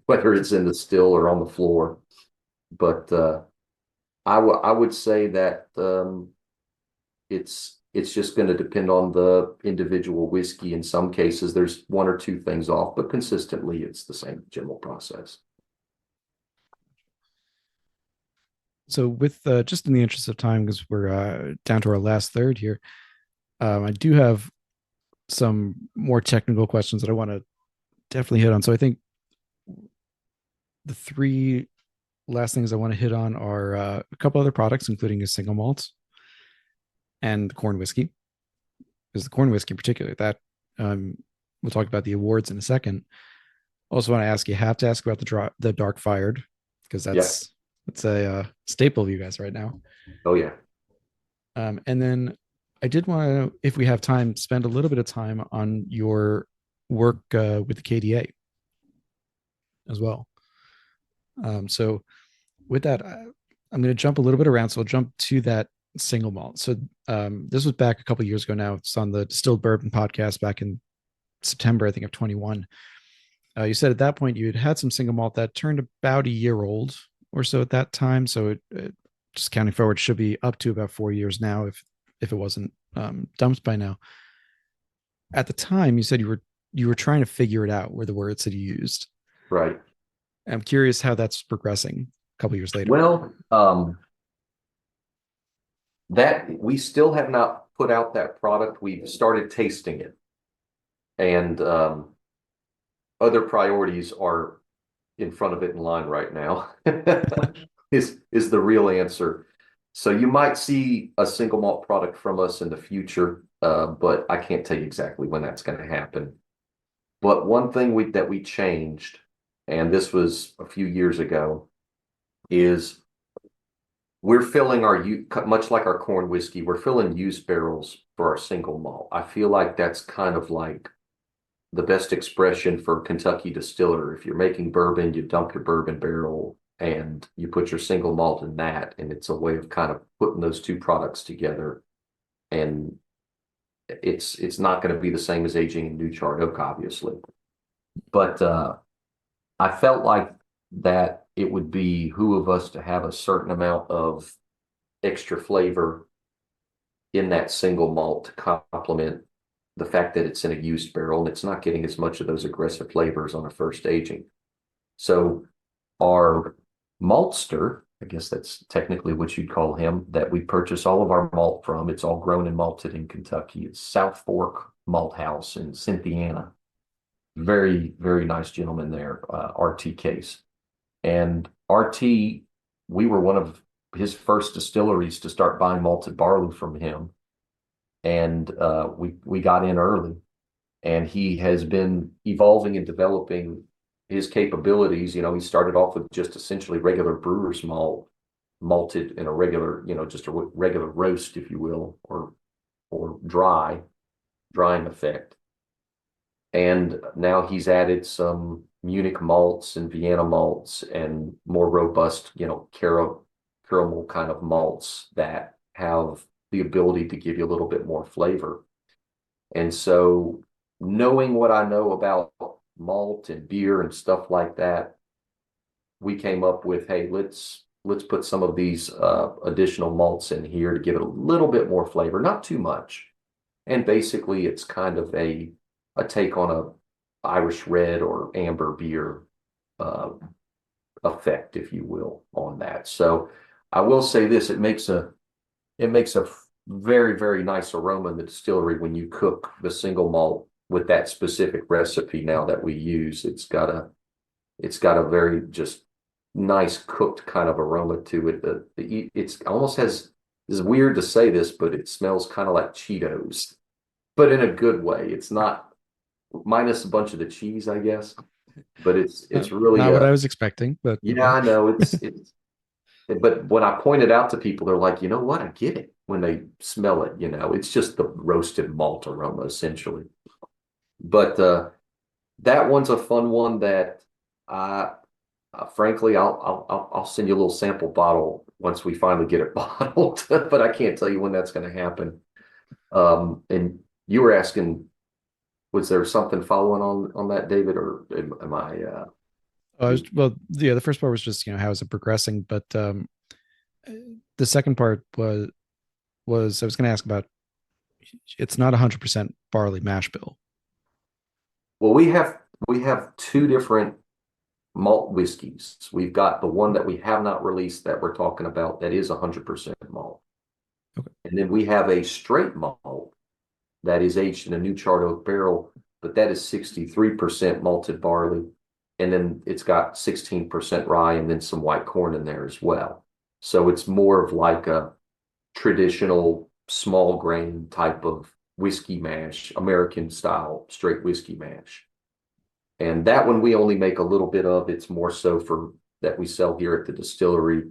whether it's in the still or on the floor. But I would say that it's just going to depend on the individual whiskey. In some cases, there's 1 or 2 things off, but consistently, it's the same general process. So with just in the interest of time, because we're down to our last third here, I do have some more technical questions that I want to definitely hit on. So I think the 3 last things I want to hit on are a couple other products, including a single malt and corn whiskey. Because the corn whiskey in particular, that we'll talk about the awards in a second. Also want to ask, you have to ask about the dark fired, because that's a staple of you guys right now. Oh yeah. And then I did want to, if we have time, spend a little bit of time on your work with the KDA as well. So with that, I'm going to jump a little bit around. So I'll jump to that single malt. So this was back a couple of years ago now. It's on the Distilled Bourbon podcast back in September, I think, of 21. You said at that point you had some single malt that turned about a year old or so at that time. So it just counting forward should be up to about 4 years now if it wasn't dumped by now. At the time, you said you were trying to figure it out, were the words that you used. Right. I'm curious how that's progressing a couple years later. Well, that we still have not put out that product. We've started tasting it, and other priorities are in front of it in line right now. is the real answer. So you might see a single malt product from us in the future, but I can't tell you exactly when that's going to happen. But one thing that we changed, and this was a few years ago, is we're filling much like our corn whiskey, we're filling used barrels for our single malt. I feel like that's kind of like the best expression for Kentucky distiller. If you're making bourbon, you dump your bourbon barrel and you put your single malt in that, and it's a way of kind of putting those two products together. And it's not going to be the same as aging in new charred oak, obviously. But I felt like that it would behoove us to have a certain amount of extra flavor in that single malt to complement the fact that it's in a used barrel and it's not getting as much of those aggressive flavors on a first aging. So our maltster, I guess that's technically what you'd call him, that we purchase all of our malt from. It's all grown and malted in Kentucky. It's South Fork Malt House in Cynthiana. Very, very nice gentleman there, RT Case. And RT, we were one of his first distilleries to start buying malted barley from him. And we got in early. And he has been evolving and developing his capabilities. You know, he started off with just essentially regular brewer's malt, malted in a regular, just a regular roast, if you will, or drying effect. And now he's added some Munich malts and Vienna malts and more robust, caramel kind of malts that have the ability to give you a little bit more flavor. And so knowing what I know about malt and beer and stuff like that, we came up with, hey, let's put some of these additional malts in here to give it a little bit more flavor, not too much. And basically it's kind of a take on a Irish red or amber beer effect, if you will, on that. So I will say this, it makes a very, very nice aroma in the distillery when you cook the single malt with that specific recipe now that we use. It's got a very just nice cooked kind of aroma to it. It's almost has, it's weird to say this, but it smells kind of like Cheetos, but in a good way. It's not, minus a bunch of the cheese, I guess, but it's really not what I was expecting, but yeah, I know it's but when I point it out to people, they're like, you know what? I get it when they smell it. It's just the roasted malt aroma essentially. But that one's a fun one that frankly, I'll send you a little sample bottle once we finally get it bottled. But I can't tell you when that's going to happen. And you were asking, was there something following on that, David, or am I? The first part was just how is it progressing, but the second part was I was going to ask about, it's not 100% barley mash bill. Well, we have two different malt whiskeys. We've got the one that we have not released that we're talking about that is 100% malt. Okay. And then we have a straight malt that is aged in a new charred oak barrel, but that is 63% malted barley. And then it's got 16% rye and then some white corn in there as well. So it's more of like a traditional small grain type of whiskey mash, American style straight whiskey mash. And that one we only make a little bit of. It's more so for that we sell here at the distillery.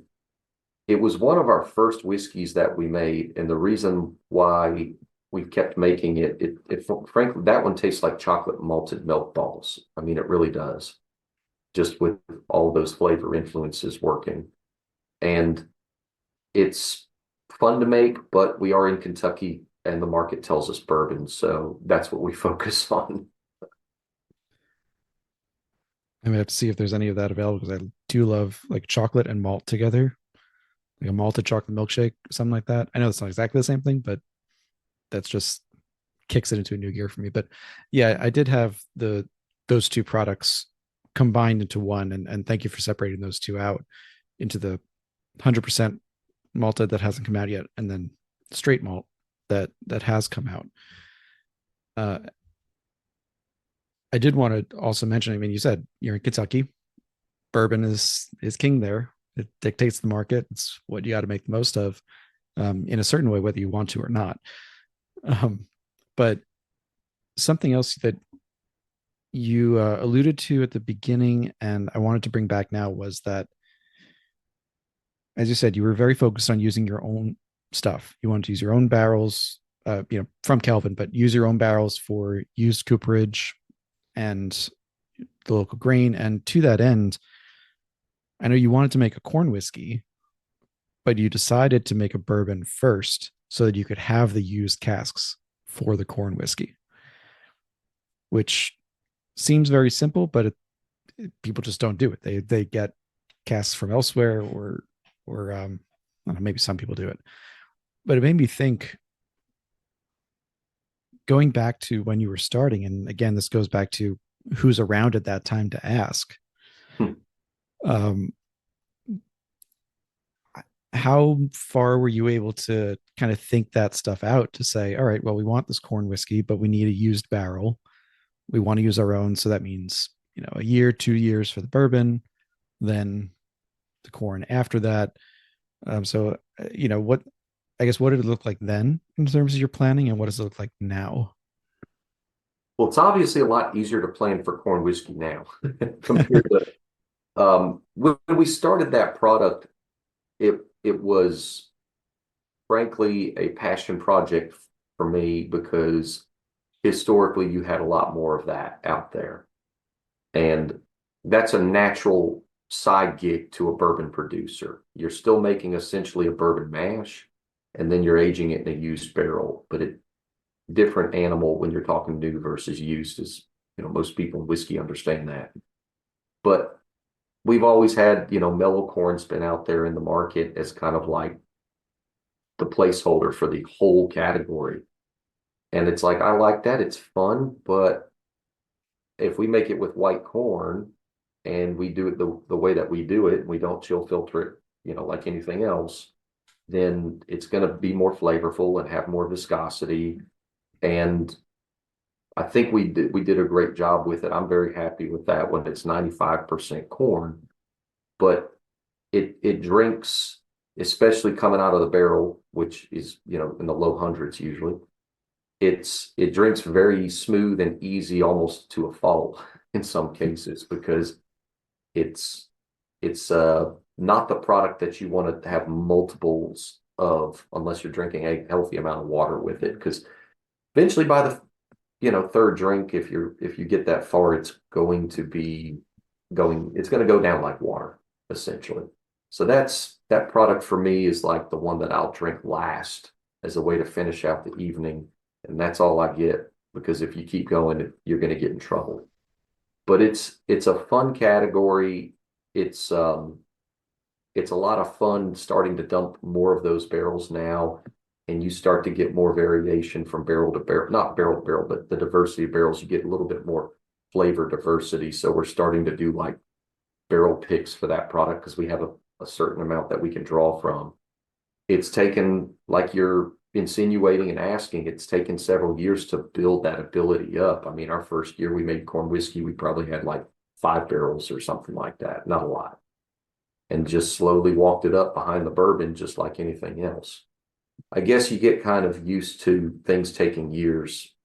It was one of our first whiskeys that we made. And the reason why we've kept making it frankly, that one tastes like chocolate malted milk balls. I mean, it really does. Just with all those flavor influences working. and it's fun to make, but we are in Kentucky and the market tells us bourbon, so that's what we focus on. I'm gonna have to see if there's any of that available because I do love like chocolate and malt together, like a malted chocolate milkshake, something like that. I know it's not exactly the same thing, but that's just kicks it into a new gear for me. But yeah, I did have those two products combined into one, and thank you for separating those two out into the 100% malted that hasn't come out yet, and then straight malt that has come out. Uh, I did want to also mention. I mean, you said you're in Kentucky. Bourbon is king there. It dictates the market. It's what you got to make the most of, in a certain way, whether you want to or not. But something else that you alluded to at the beginning, and I wanted to bring back now, was that, as you said, you were very focused on using your own stuff. You wanted to use your own barrels, from Kelvin, but use your own barrels for used cooperage and the local grain. And to that end, I know you wanted to make a corn whiskey, but you decided to make a bourbon first so that you could have the used casks for the corn whiskey, which seems very simple, but people just don't do it. They get casks from elsewhere, or I don't know, maybe some people do it. But it made me think, going back to when you were starting, and again, this goes back to who's around at that time to ask. Hmm. Um, how far were you able to kind of think that stuff out to say, all right, well, we want this corn whiskey, but we need a used barrel. We want to use our own. So that means, a year, 2 years for the bourbon, then the corn after that. What, I guess, what did it look like then in terms of your planning, and what does it look like now? Well, it's obviously a lot easier to plan for corn whiskey now compared to when we started that product. It was frankly a passion project for me because historically you had a lot more of that out there. And that's a natural side gig to a bourbon producer. You're still making essentially a bourbon mash, and then you're aging it in a used barrel. But it different animal when you're talking new versus used, is most people in whiskey understand that. But we've always had mellow corn's been out there in the market as kind of like the placeholder for the whole category. And it's like, I like that, it's fun, but if we make it with white corn and we do it the way that we do it, and we don't chill filter it, like anything else, then it's going to be more flavorful and have more viscosity. And I think we did a great job with it. I'm very happy with that when it's 95% corn, but it drinks, especially coming out of the barrel, which is, in the low hundreds usually. It drinks very smooth and easy, almost to a fault in some cases, because it's not the product that you want to have multiples of unless you're drinking a healthy amount of water with it. Because eventually, by the third drink, if you get that far, it's going to go down like water, essentially. So that product for me is like the one that I'll drink last as a way to finish out the evening. And that's all I get, because if you keep going, you're going to get in trouble. But it's a fun category. It's a lot of fun starting to dump more of those barrels now, and you start to get more variation from barrel to barrel, not barrel to barrel, but the diversity of barrels. You get a little bit more flavor diversity. So we're starting to do like barrel picks for that product because we have a certain amount that we can draw from. It's taken, like you're insinuating and asking, it's taken several years to build that ability up. I mean, our first year we made corn whiskey, we probably had like 5 barrels or something like that, not a lot. And just slowly walked it up behind the bourbon, just like anything else. I guess you get kind of used to things taking years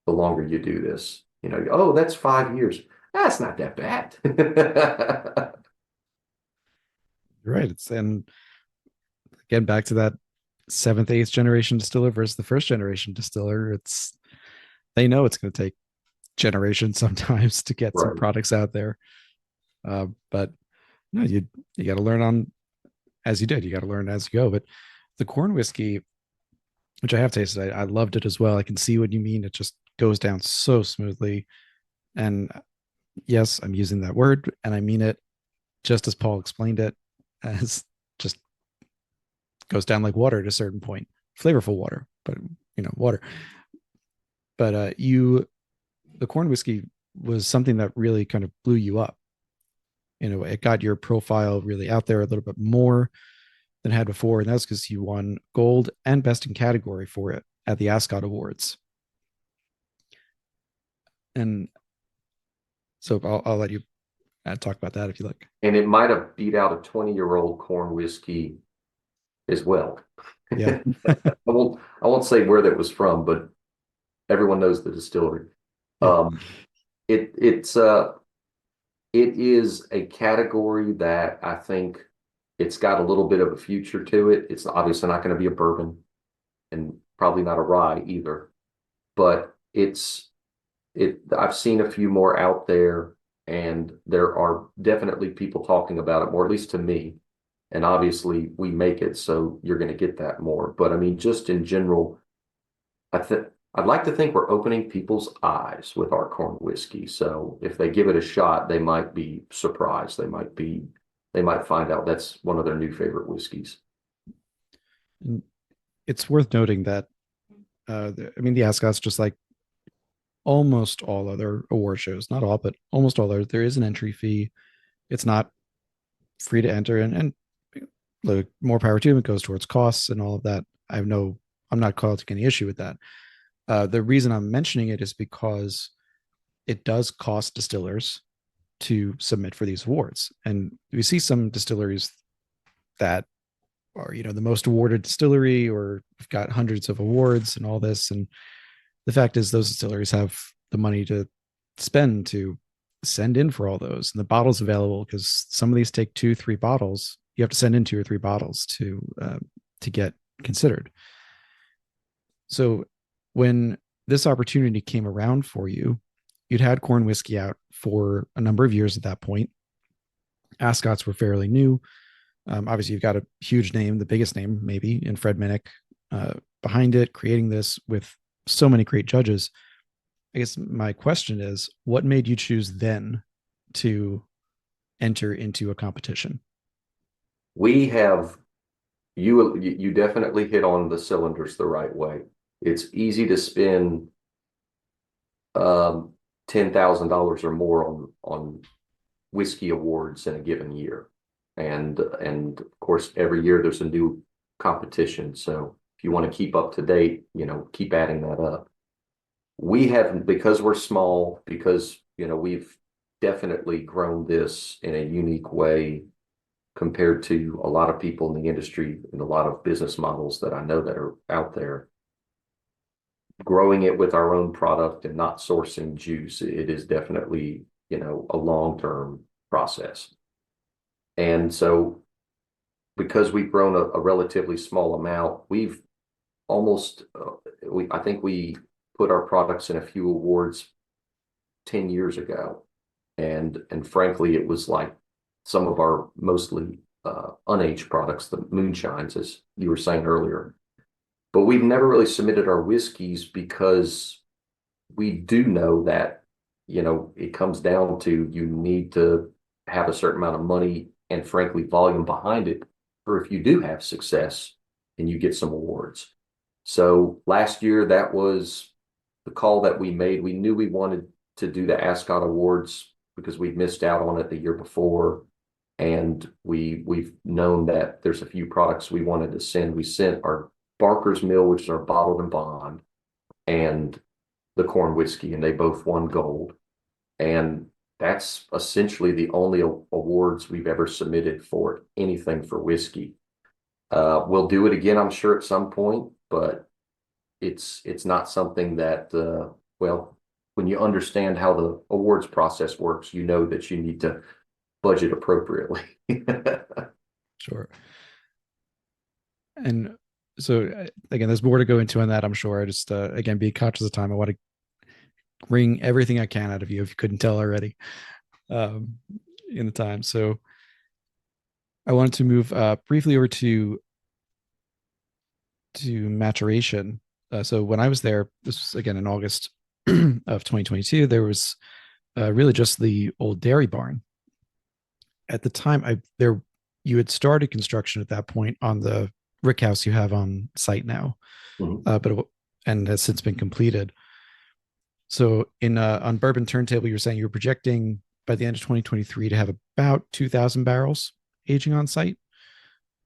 the longer you do this. Oh, that's 5 years. That's not that bad. Right. And again, back to that seventh, eighth generation distiller versus the first generation distiller. They know it's going to take generations sometimes to get some Right. products out there. But no, you got to learn as you did. You got to learn as you go. But the corn whiskey, which I have tasted, I loved it as well. I can see what you mean. It just goes down so smoothly. And yes, I'm using that word and I mean it just as Paul explained it, as just goes down like water at a certain point. Flavorful water, but water. But the corn whiskey was something that really kind of blew you up. It got your profile really out there a little bit more than it had before, and that's because you won gold and best in category for it at the Ascot Awards. And so I'll let you talk about that if you like. And it might have beat out a 20-year-old corn whiskey as well. Yeah. I won't say where that was from, but everyone knows the distillery. Yeah. It is a category that I think it's got a little bit of a future to it. It's obviously not going to be a bourbon and probably not a rye either, but I've seen a few more out there, and there are definitely people talking about it more, at least to me. And obviously we make it, so you're going to get that more. But I mean, just in general, I'd like to think we're opening people's eyes with our corn whiskey. So if they give it a shot, they might be surprised. They might find out that's one of their new favorite whiskeys. It's worth noting that the Ascot's just like almost all other award shows, not all, but almost all others, there is an entry fee. It's not free to enter, and look, more power to them. It goes towards costs and all of that. I'm not causing any issue with that. The reason I'm mentioning it is because it does cost distillers to submit for these awards. And we see some distilleries that are, the most awarded distillery, or we've got hundreds of awards and all this. And the fact is those distilleries have the money to spend to send in for all those, and the bottles available, because some of these take 2-3 bottles. You have to send in 2 or 3 bottles to get considered. So when this opportunity came around for you, you'd had corn whiskey out for a number of years at that point. Ascots were fairly new. Obviously, you've got a huge name, the biggest name maybe, in Fred Minnick behind it, creating this with so many great judges. I guess my question is, what made you choose then to enter into a competition? You definitely hit on the cylinders the right way. It's easy to spend $10,000 or more on whiskey awards in a given year. And of course, every year there's a new competition. So if you want to keep up to date, keep adding that up. We haven't, because we're small, because, we've definitely grown this in a unique way compared to a lot of people in the industry and a lot of business models that I know that are out there. Growing it with our own product and not sourcing juice, it is definitely, a long-term process. And so because we've grown a relatively small amount, we've almost, I think we put our products in a few awards 10 years ago. And frankly, it was like some of our mostly unaged products, the moonshines, as you were saying earlier. But we've never really submitted our whiskeys because we do know that, it comes down to you need to have a certain amount of money and frankly volume behind it, or if you do have success and you get some awards. So last year, that was the call that we made. We knew we wanted to do the Ascot Awards because we'd missed out on it the year before. And we've known that there's a few products we wanted to send. We sent our Barker's Mill, which is our bottled and bond, and the corn whiskey, and they both won gold. And that's essentially the only awards we've ever submitted for anything for whiskey. We'll do it again, I'm sure, at some point, but it's not something that, when you understand how the awards process works, you know that you need to budget appropriately. Sure. And so again, there's more to go into on that, I'm sure. I just again, be conscious of time. I want to wring everything I can out of you if you couldn't tell already in the time. So I wanted to move briefly over to maturation. So when I was there, this was again in August of 2022. There was really just the old dairy barn. At the time, I there you had started construction at that point on the rick house you have on site now, Mhm. and has since been completed. So in on Bourbon Turntable, you were saying you were projecting by the end of 2023 to have about 2,000 barrels aging on site.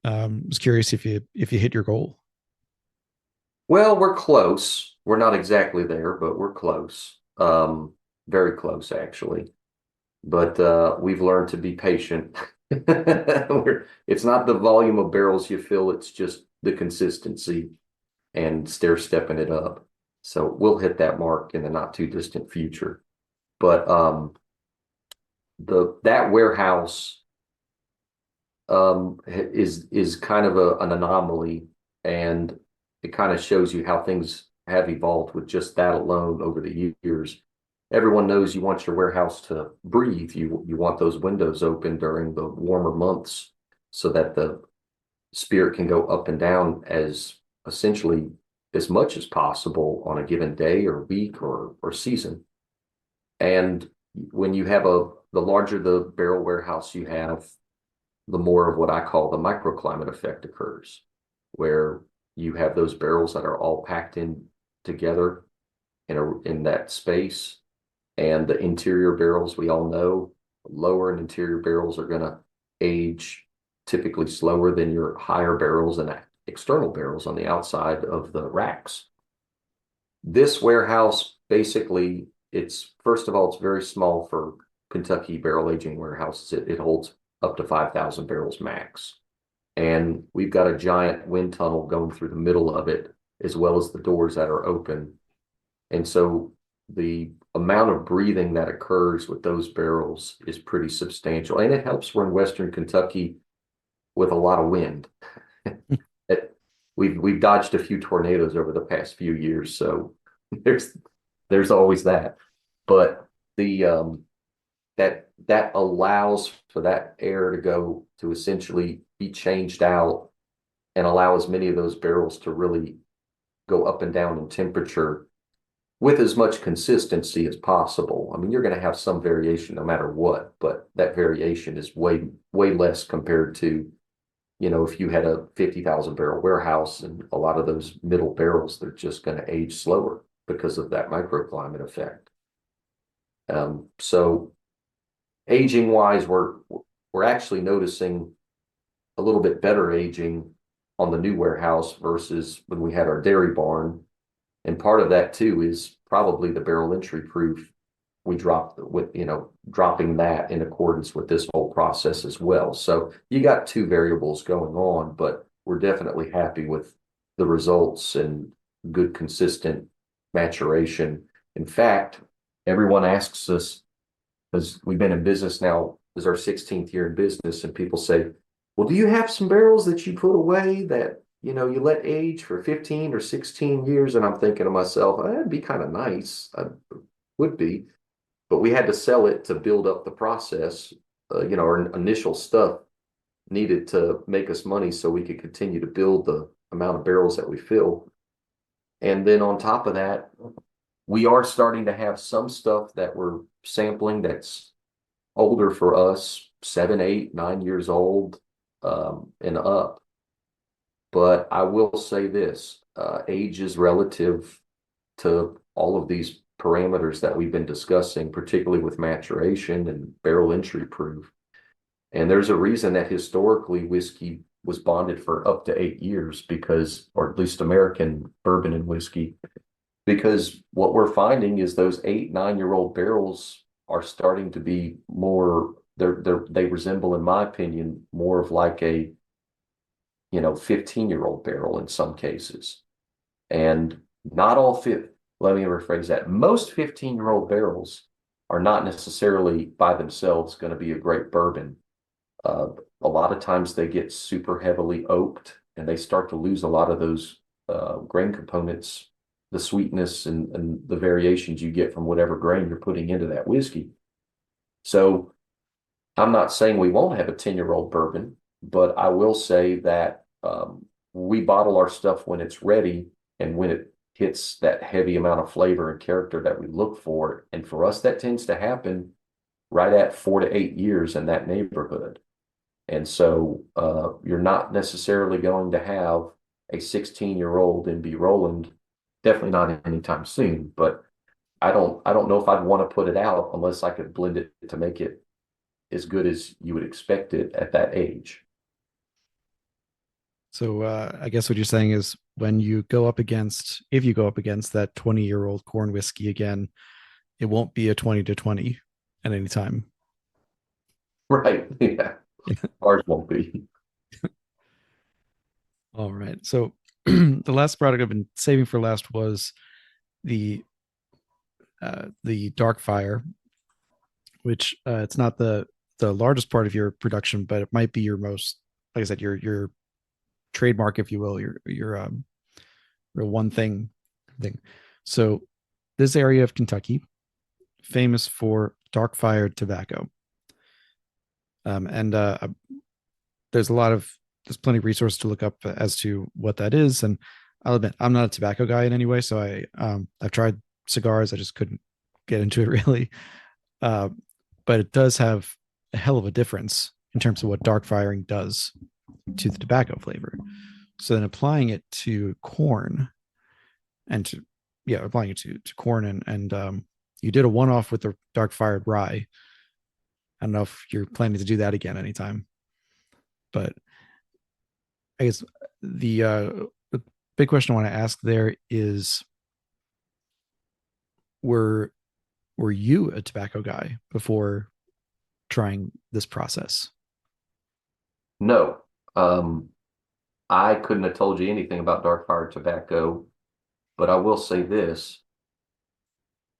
I was curious if you hit your goal. Well, we're close. We're not exactly there, but we're close. Very close actually. But we've learned to be patient. It's not the volume of barrels you fill, it's just the consistency and stair stepping it up. So we'll hit that mark in the not too distant future. But the that warehouse is kind of an anomaly, and it kind of shows you how things have evolved with just that alone over the years. Everyone knows you want your warehouse to breathe. You want those windows open during the warmer months so that the spirit can go up and down as essentially as much as possible on a given day or week or season. And when you have the larger the barrel warehouse you have, the more of what I call the microclimate effect occurs, where you have those barrels that are all packed in together in that space. And the interior barrels, we all know, lower and interior barrels are going to age typically slower than your higher barrels and external barrels on the outside of the racks. This warehouse, basically, it's first of all, it's very small for Kentucky barrel aging warehouses. It holds up to 5,000 barrels max. And we've got a giant wind tunnel going through the middle of it, as well as the doors that are open. And so the amount of breathing that occurs with those barrels is pretty substantial. And it helps we're in Western Kentucky with a lot of wind. We've dodged a few tornadoes over the past few years, so there's always that. But the that allows for that air to go to essentially be changed out and allow as many of those barrels to really go up and down in temperature with as much consistency as possible. I mean, you're going to have some variation no matter what, but that variation is way less compared to, if you had a 50,000 barrel warehouse, and a lot of those middle barrels, they're just going to age slower because of that microclimate effect. So aging wise, we're actually noticing a little bit better aging on the new warehouse versus when we had our dairy barn. And part of that too is probably the barrel entry proof. We dropped dropping that in accordance with this whole process as well. So you got two variables going on, but we're definitely happy with the results and good consistent maturation. In fact, everyone asks us, because we've been in business now, this is our 16th year in business, and people say, well, do you have some barrels that you put away that you let age for 15 or 16 years? And I'm thinking to myself, that'd be kind of nice. I would be. But we had to sell it to build up the process. Our initial stuff needed to make us money so we could continue to build the amount of barrels that we fill. And then on top of that, we are starting to have some stuff that we're sampling that's older for us, 7, 8, 9 years old and up. But I will say this, age is relative to all of these parameters that we've been discussing, particularly with maturation and barrel entry proof. And there's a reason that historically whiskey was bonded for up to 8 years because, or at least American bourbon and whiskey, because what we're finding is those 8, 9-year-old barrels are starting to be more, they resemble, in my opinion, more of like a 15-year-old barrel in some cases. And not all let me rephrase that. Most 15-year-old barrels are not necessarily by themselves going to be a great bourbon. A lot of times they get super heavily oaked and they start to lose a lot of those grain components, the sweetness and the variations you get from whatever grain you're putting into that whiskey. So I'm not saying we won't have a 10-year-old bourbon, But I will say that we bottle our stuff when it's ready and when it hits that heavy amount of flavor and character that we look for. And for us, that tends to happen right at 4 to 8 years in that neighborhood. And so you're not necessarily going to have a 16-year-old in B. Roland, definitely not anytime soon, but I don't know if I'd want to put it out unless I could blend it to make it as good as you would expect it at that age. So I guess what you're saying is when you go up against, if you go up against that 20-year-old corn whiskey again, it won't be a 20 to 20 at any time. Right. Yeah. Ours won't be. All right. So the last product I've been saving for last was the dark fire, which it's not the largest part of your production, but it might be your most, like I said, your trademark, if you will, your one thing. So this area of Kentucky, famous for dark fired tobacco. And there's plenty of resources to look up as to what that is. And I'll admit, I'm not a tobacco guy in any way. So I've tried cigars. I just couldn't get into it really. Uh, but it does have a hell of a difference in terms of what dark firing does to the tobacco flavor. So then applying it to corn and applying it to corn and you did a one-off with the dark fired rye. I don't know if you're planning to do that again anytime, but I guess the big question I want to ask there is, were you a tobacco guy before trying this process? No. I couldn't have told you anything about dark fired tobacco, but I will say this.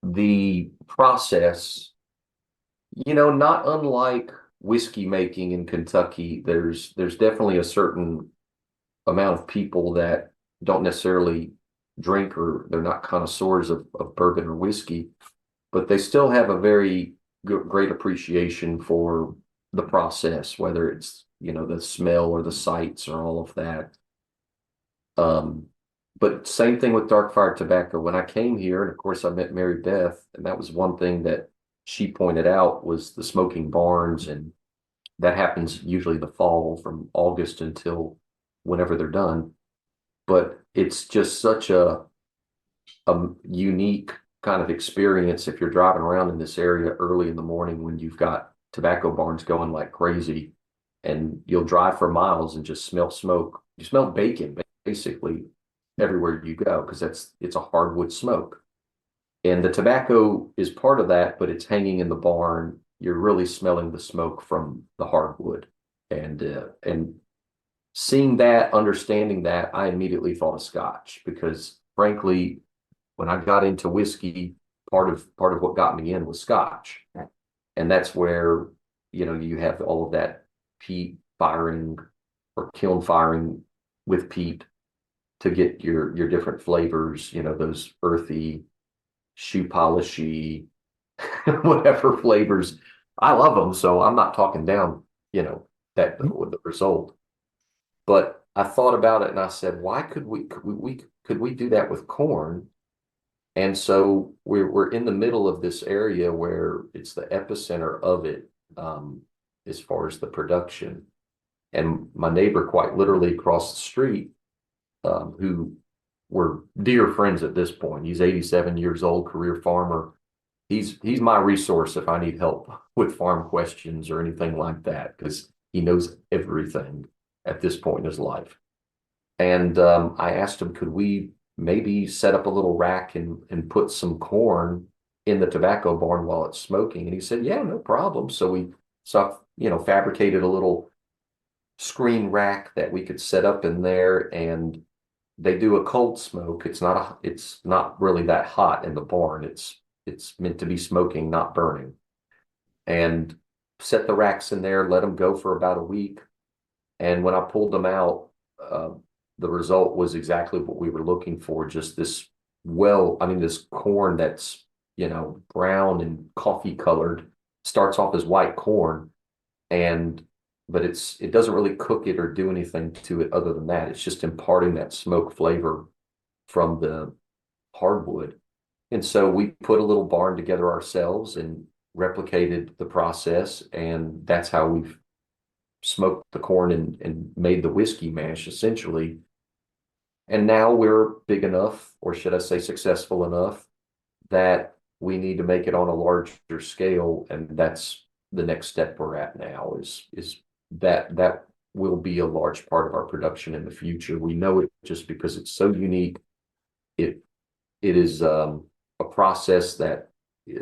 The process, not unlike whiskey making in Kentucky, there's definitely a certain amount of people that don't necessarily drink or they're not connoisseurs of bourbon or whiskey, but they still have a very great appreciation for the process, whether it's, the smell or the sights or all of that. But same thing with dark fired tobacco. When I came here, and of course I met Mary Beth, and that was one thing that she pointed out was the smoking barns, and that happens usually the fall from August until whenever they're done. But it's just such a unique kind of experience if you're driving around in this area early in the morning when you've got tobacco barns going like crazy, and you'll drive for miles and just smell smoke. You smell bacon basically everywhere you go because it's a hardwood smoke. And the tobacco is part of that, but it's hanging in the barn. You're really smelling the smoke from the hardwood. And seeing that, understanding that, I immediately thought of Scotch because frankly, when I got into whiskey, part of what got me in was Scotch. And that's where, you have all of that peat firing or kiln firing with peat to get your different flavors, those earthy, shoe polishy, whatever flavors. I love them, so I'm not talking down, that with the result. But I thought about it and I said, why could we do that with corn? And so we're in the middle of this area where it's the epicenter of it, as far as the production. And my neighbor, quite literally across the street, who were dear friends at this point. He's 87 years old, career farmer. He's my resource if I need help with farm questions or anything like that, because he knows everything at this point in his life. And I asked him, could we maybe set up a little rack and put some corn in the tobacco barn while it's smoking? And he said, yeah, no problem. So fabricated a little screen rack that we could set up in there, and they do a cold smoke. It's not really that hot in the barn. It's meant to be smoking, not burning. And set the racks in there, let them go for about a week. And when I pulled them out, the result was exactly what we were looking for. Just this corn that's, brown and coffee colored, starts off as white corn. And but it doesn't really cook it or do anything to it other than that. It's just imparting that smoke flavor from the hardwood. And so we put a little barn together ourselves and replicated the process, and that's how we've smoked the corn and made the whiskey mash essentially. And now we're big enough, or should I say successful enough, that we need to make it on a larger scale, and that's the next step we're at now is that will be a large part of our production in the future. We know it just because it's so unique. It is a process that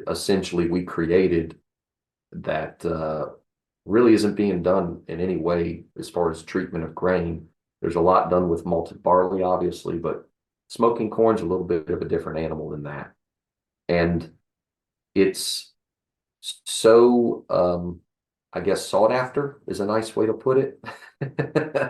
essentially we created that really isn't being done in any way as far as treatment of grain. There's a lot done with malted barley, obviously, but smoking corn's a little bit of a different animal than that. And it's so, I guess, sought after is a nice way to put it.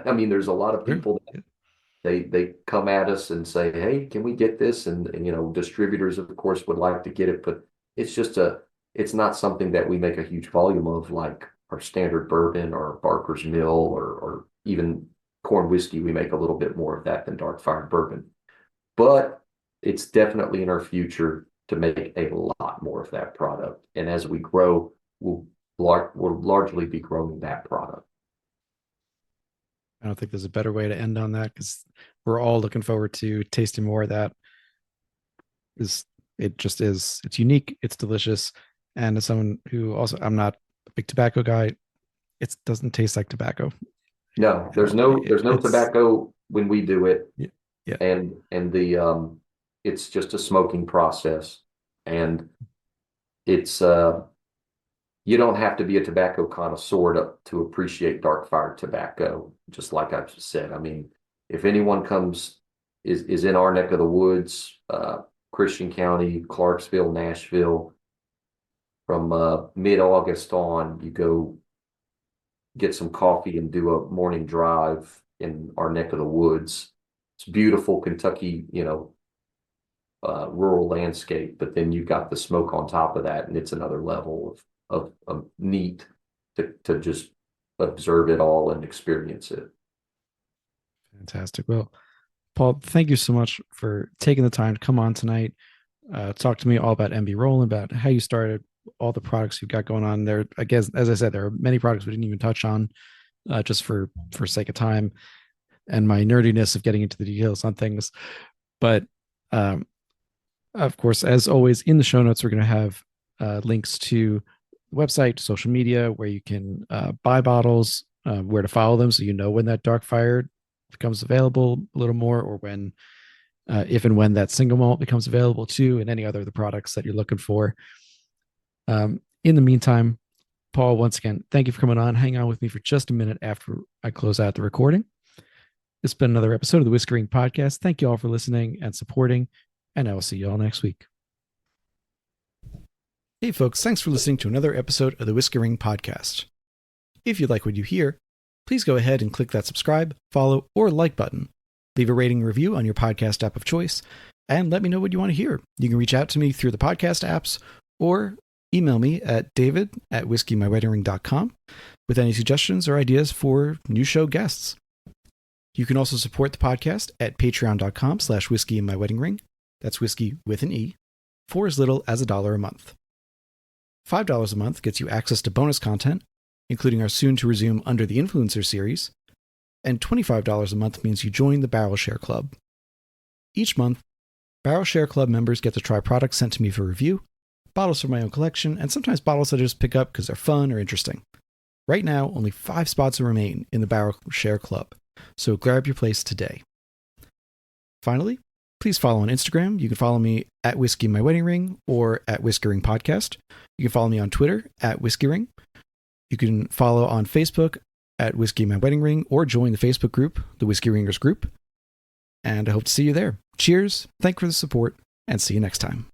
I mean, there's a lot of people that they come at us and say, hey, can we get this? And distributors, of course, would like to get it, but it's not something that we make a huge volume of, like our standard bourbon or Barker's Mill or even corn whiskey. We make a little bit more of that than dark fired bourbon, but it's definitely in our future to make a lot more of that product. And as we grow, we'll largely be growing that product. I don't think there's a better way to end on that, because we're all looking forward to tasting more of that. It's unique, it's delicious. And as someone who also, I'm not a big tobacco guy, it doesn't taste like tobacco. No, there's no tobacco when we do it. Yeah. And it's just a smoking process. And it's you don't have to be a tobacco connoisseur to appreciate dark fired tobacco, just like I just said. I mean, if anyone is in our neck of the woods, Christian County, Clarksville, Nashville, from mid-August on, you go get some coffee and do a morning drive in our neck of the woods. It's beautiful Kentucky, rural landscape, but then you've got the smoke on top of that, and it's another level of neat to just observe it all and experience it. Fantastic. Well, Paul, thank you so much for taking the time to come on tonight. Talk to me all about MB Roland, about how you started, all the products you've got going on there. I guess, as I said, there are many products we didn't even touch on, just for sake of time and my nerdiness of getting into the details on things. But of course, as always, in the show notes, we're going to have links to the website, to social media, where you can buy bottles, where to follow them, so you know when that dark fired becomes available a little more, or when, if and when that single malt becomes available too, and any other of the products that you're looking for. In the meantime, Paul, once again, thank you for coming on. Hang on with me for just a minute after I close out the recording. This has been another episode of the Whiskey Ring Podcast. Thank you all for listening and supporting, and I will see you all next week. Hey folks, thanks for listening to another episode of the Whiskey Ring Podcast. If you like what you hear, please go ahead and click that subscribe, follow, or like button. Leave a rating and review on your podcast app of choice, and let me know what you want to hear. You can reach out to me through the podcast apps, or email me at david@whiskeymyweddingring.com with any suggestions or ideas for new show guests. You can also support the podcast at patreon.com/whiskeymyweddingring. That's whiskey with an E, for as little as $1 a month. $5 a month gets you access to bonus content, including our soon-to-resume Under the Influencer series, and $25 a month means you join the Barrel Share Club. Each month, Barrel Share Club members get to try products sent to me for review, bottles from my own collection, and sometimes bottles that I just pick up because they're fun or interesting. Right now, only 5 spots remain in the Barrel Share Club, so grab your place today. Finally, please follow on Instagram. You can follow me at Whiskey My Wedding Ring or at Whiskey Ring Podcast. You can follow me on Twitter at Whiskey Ring. You can follow on Facebook at Whiskey My Wedding Ring, or join the Facebook group, the Whiskey Ringers Group. And I hope to see you there. Cheers, thank you for the support, and see you next time.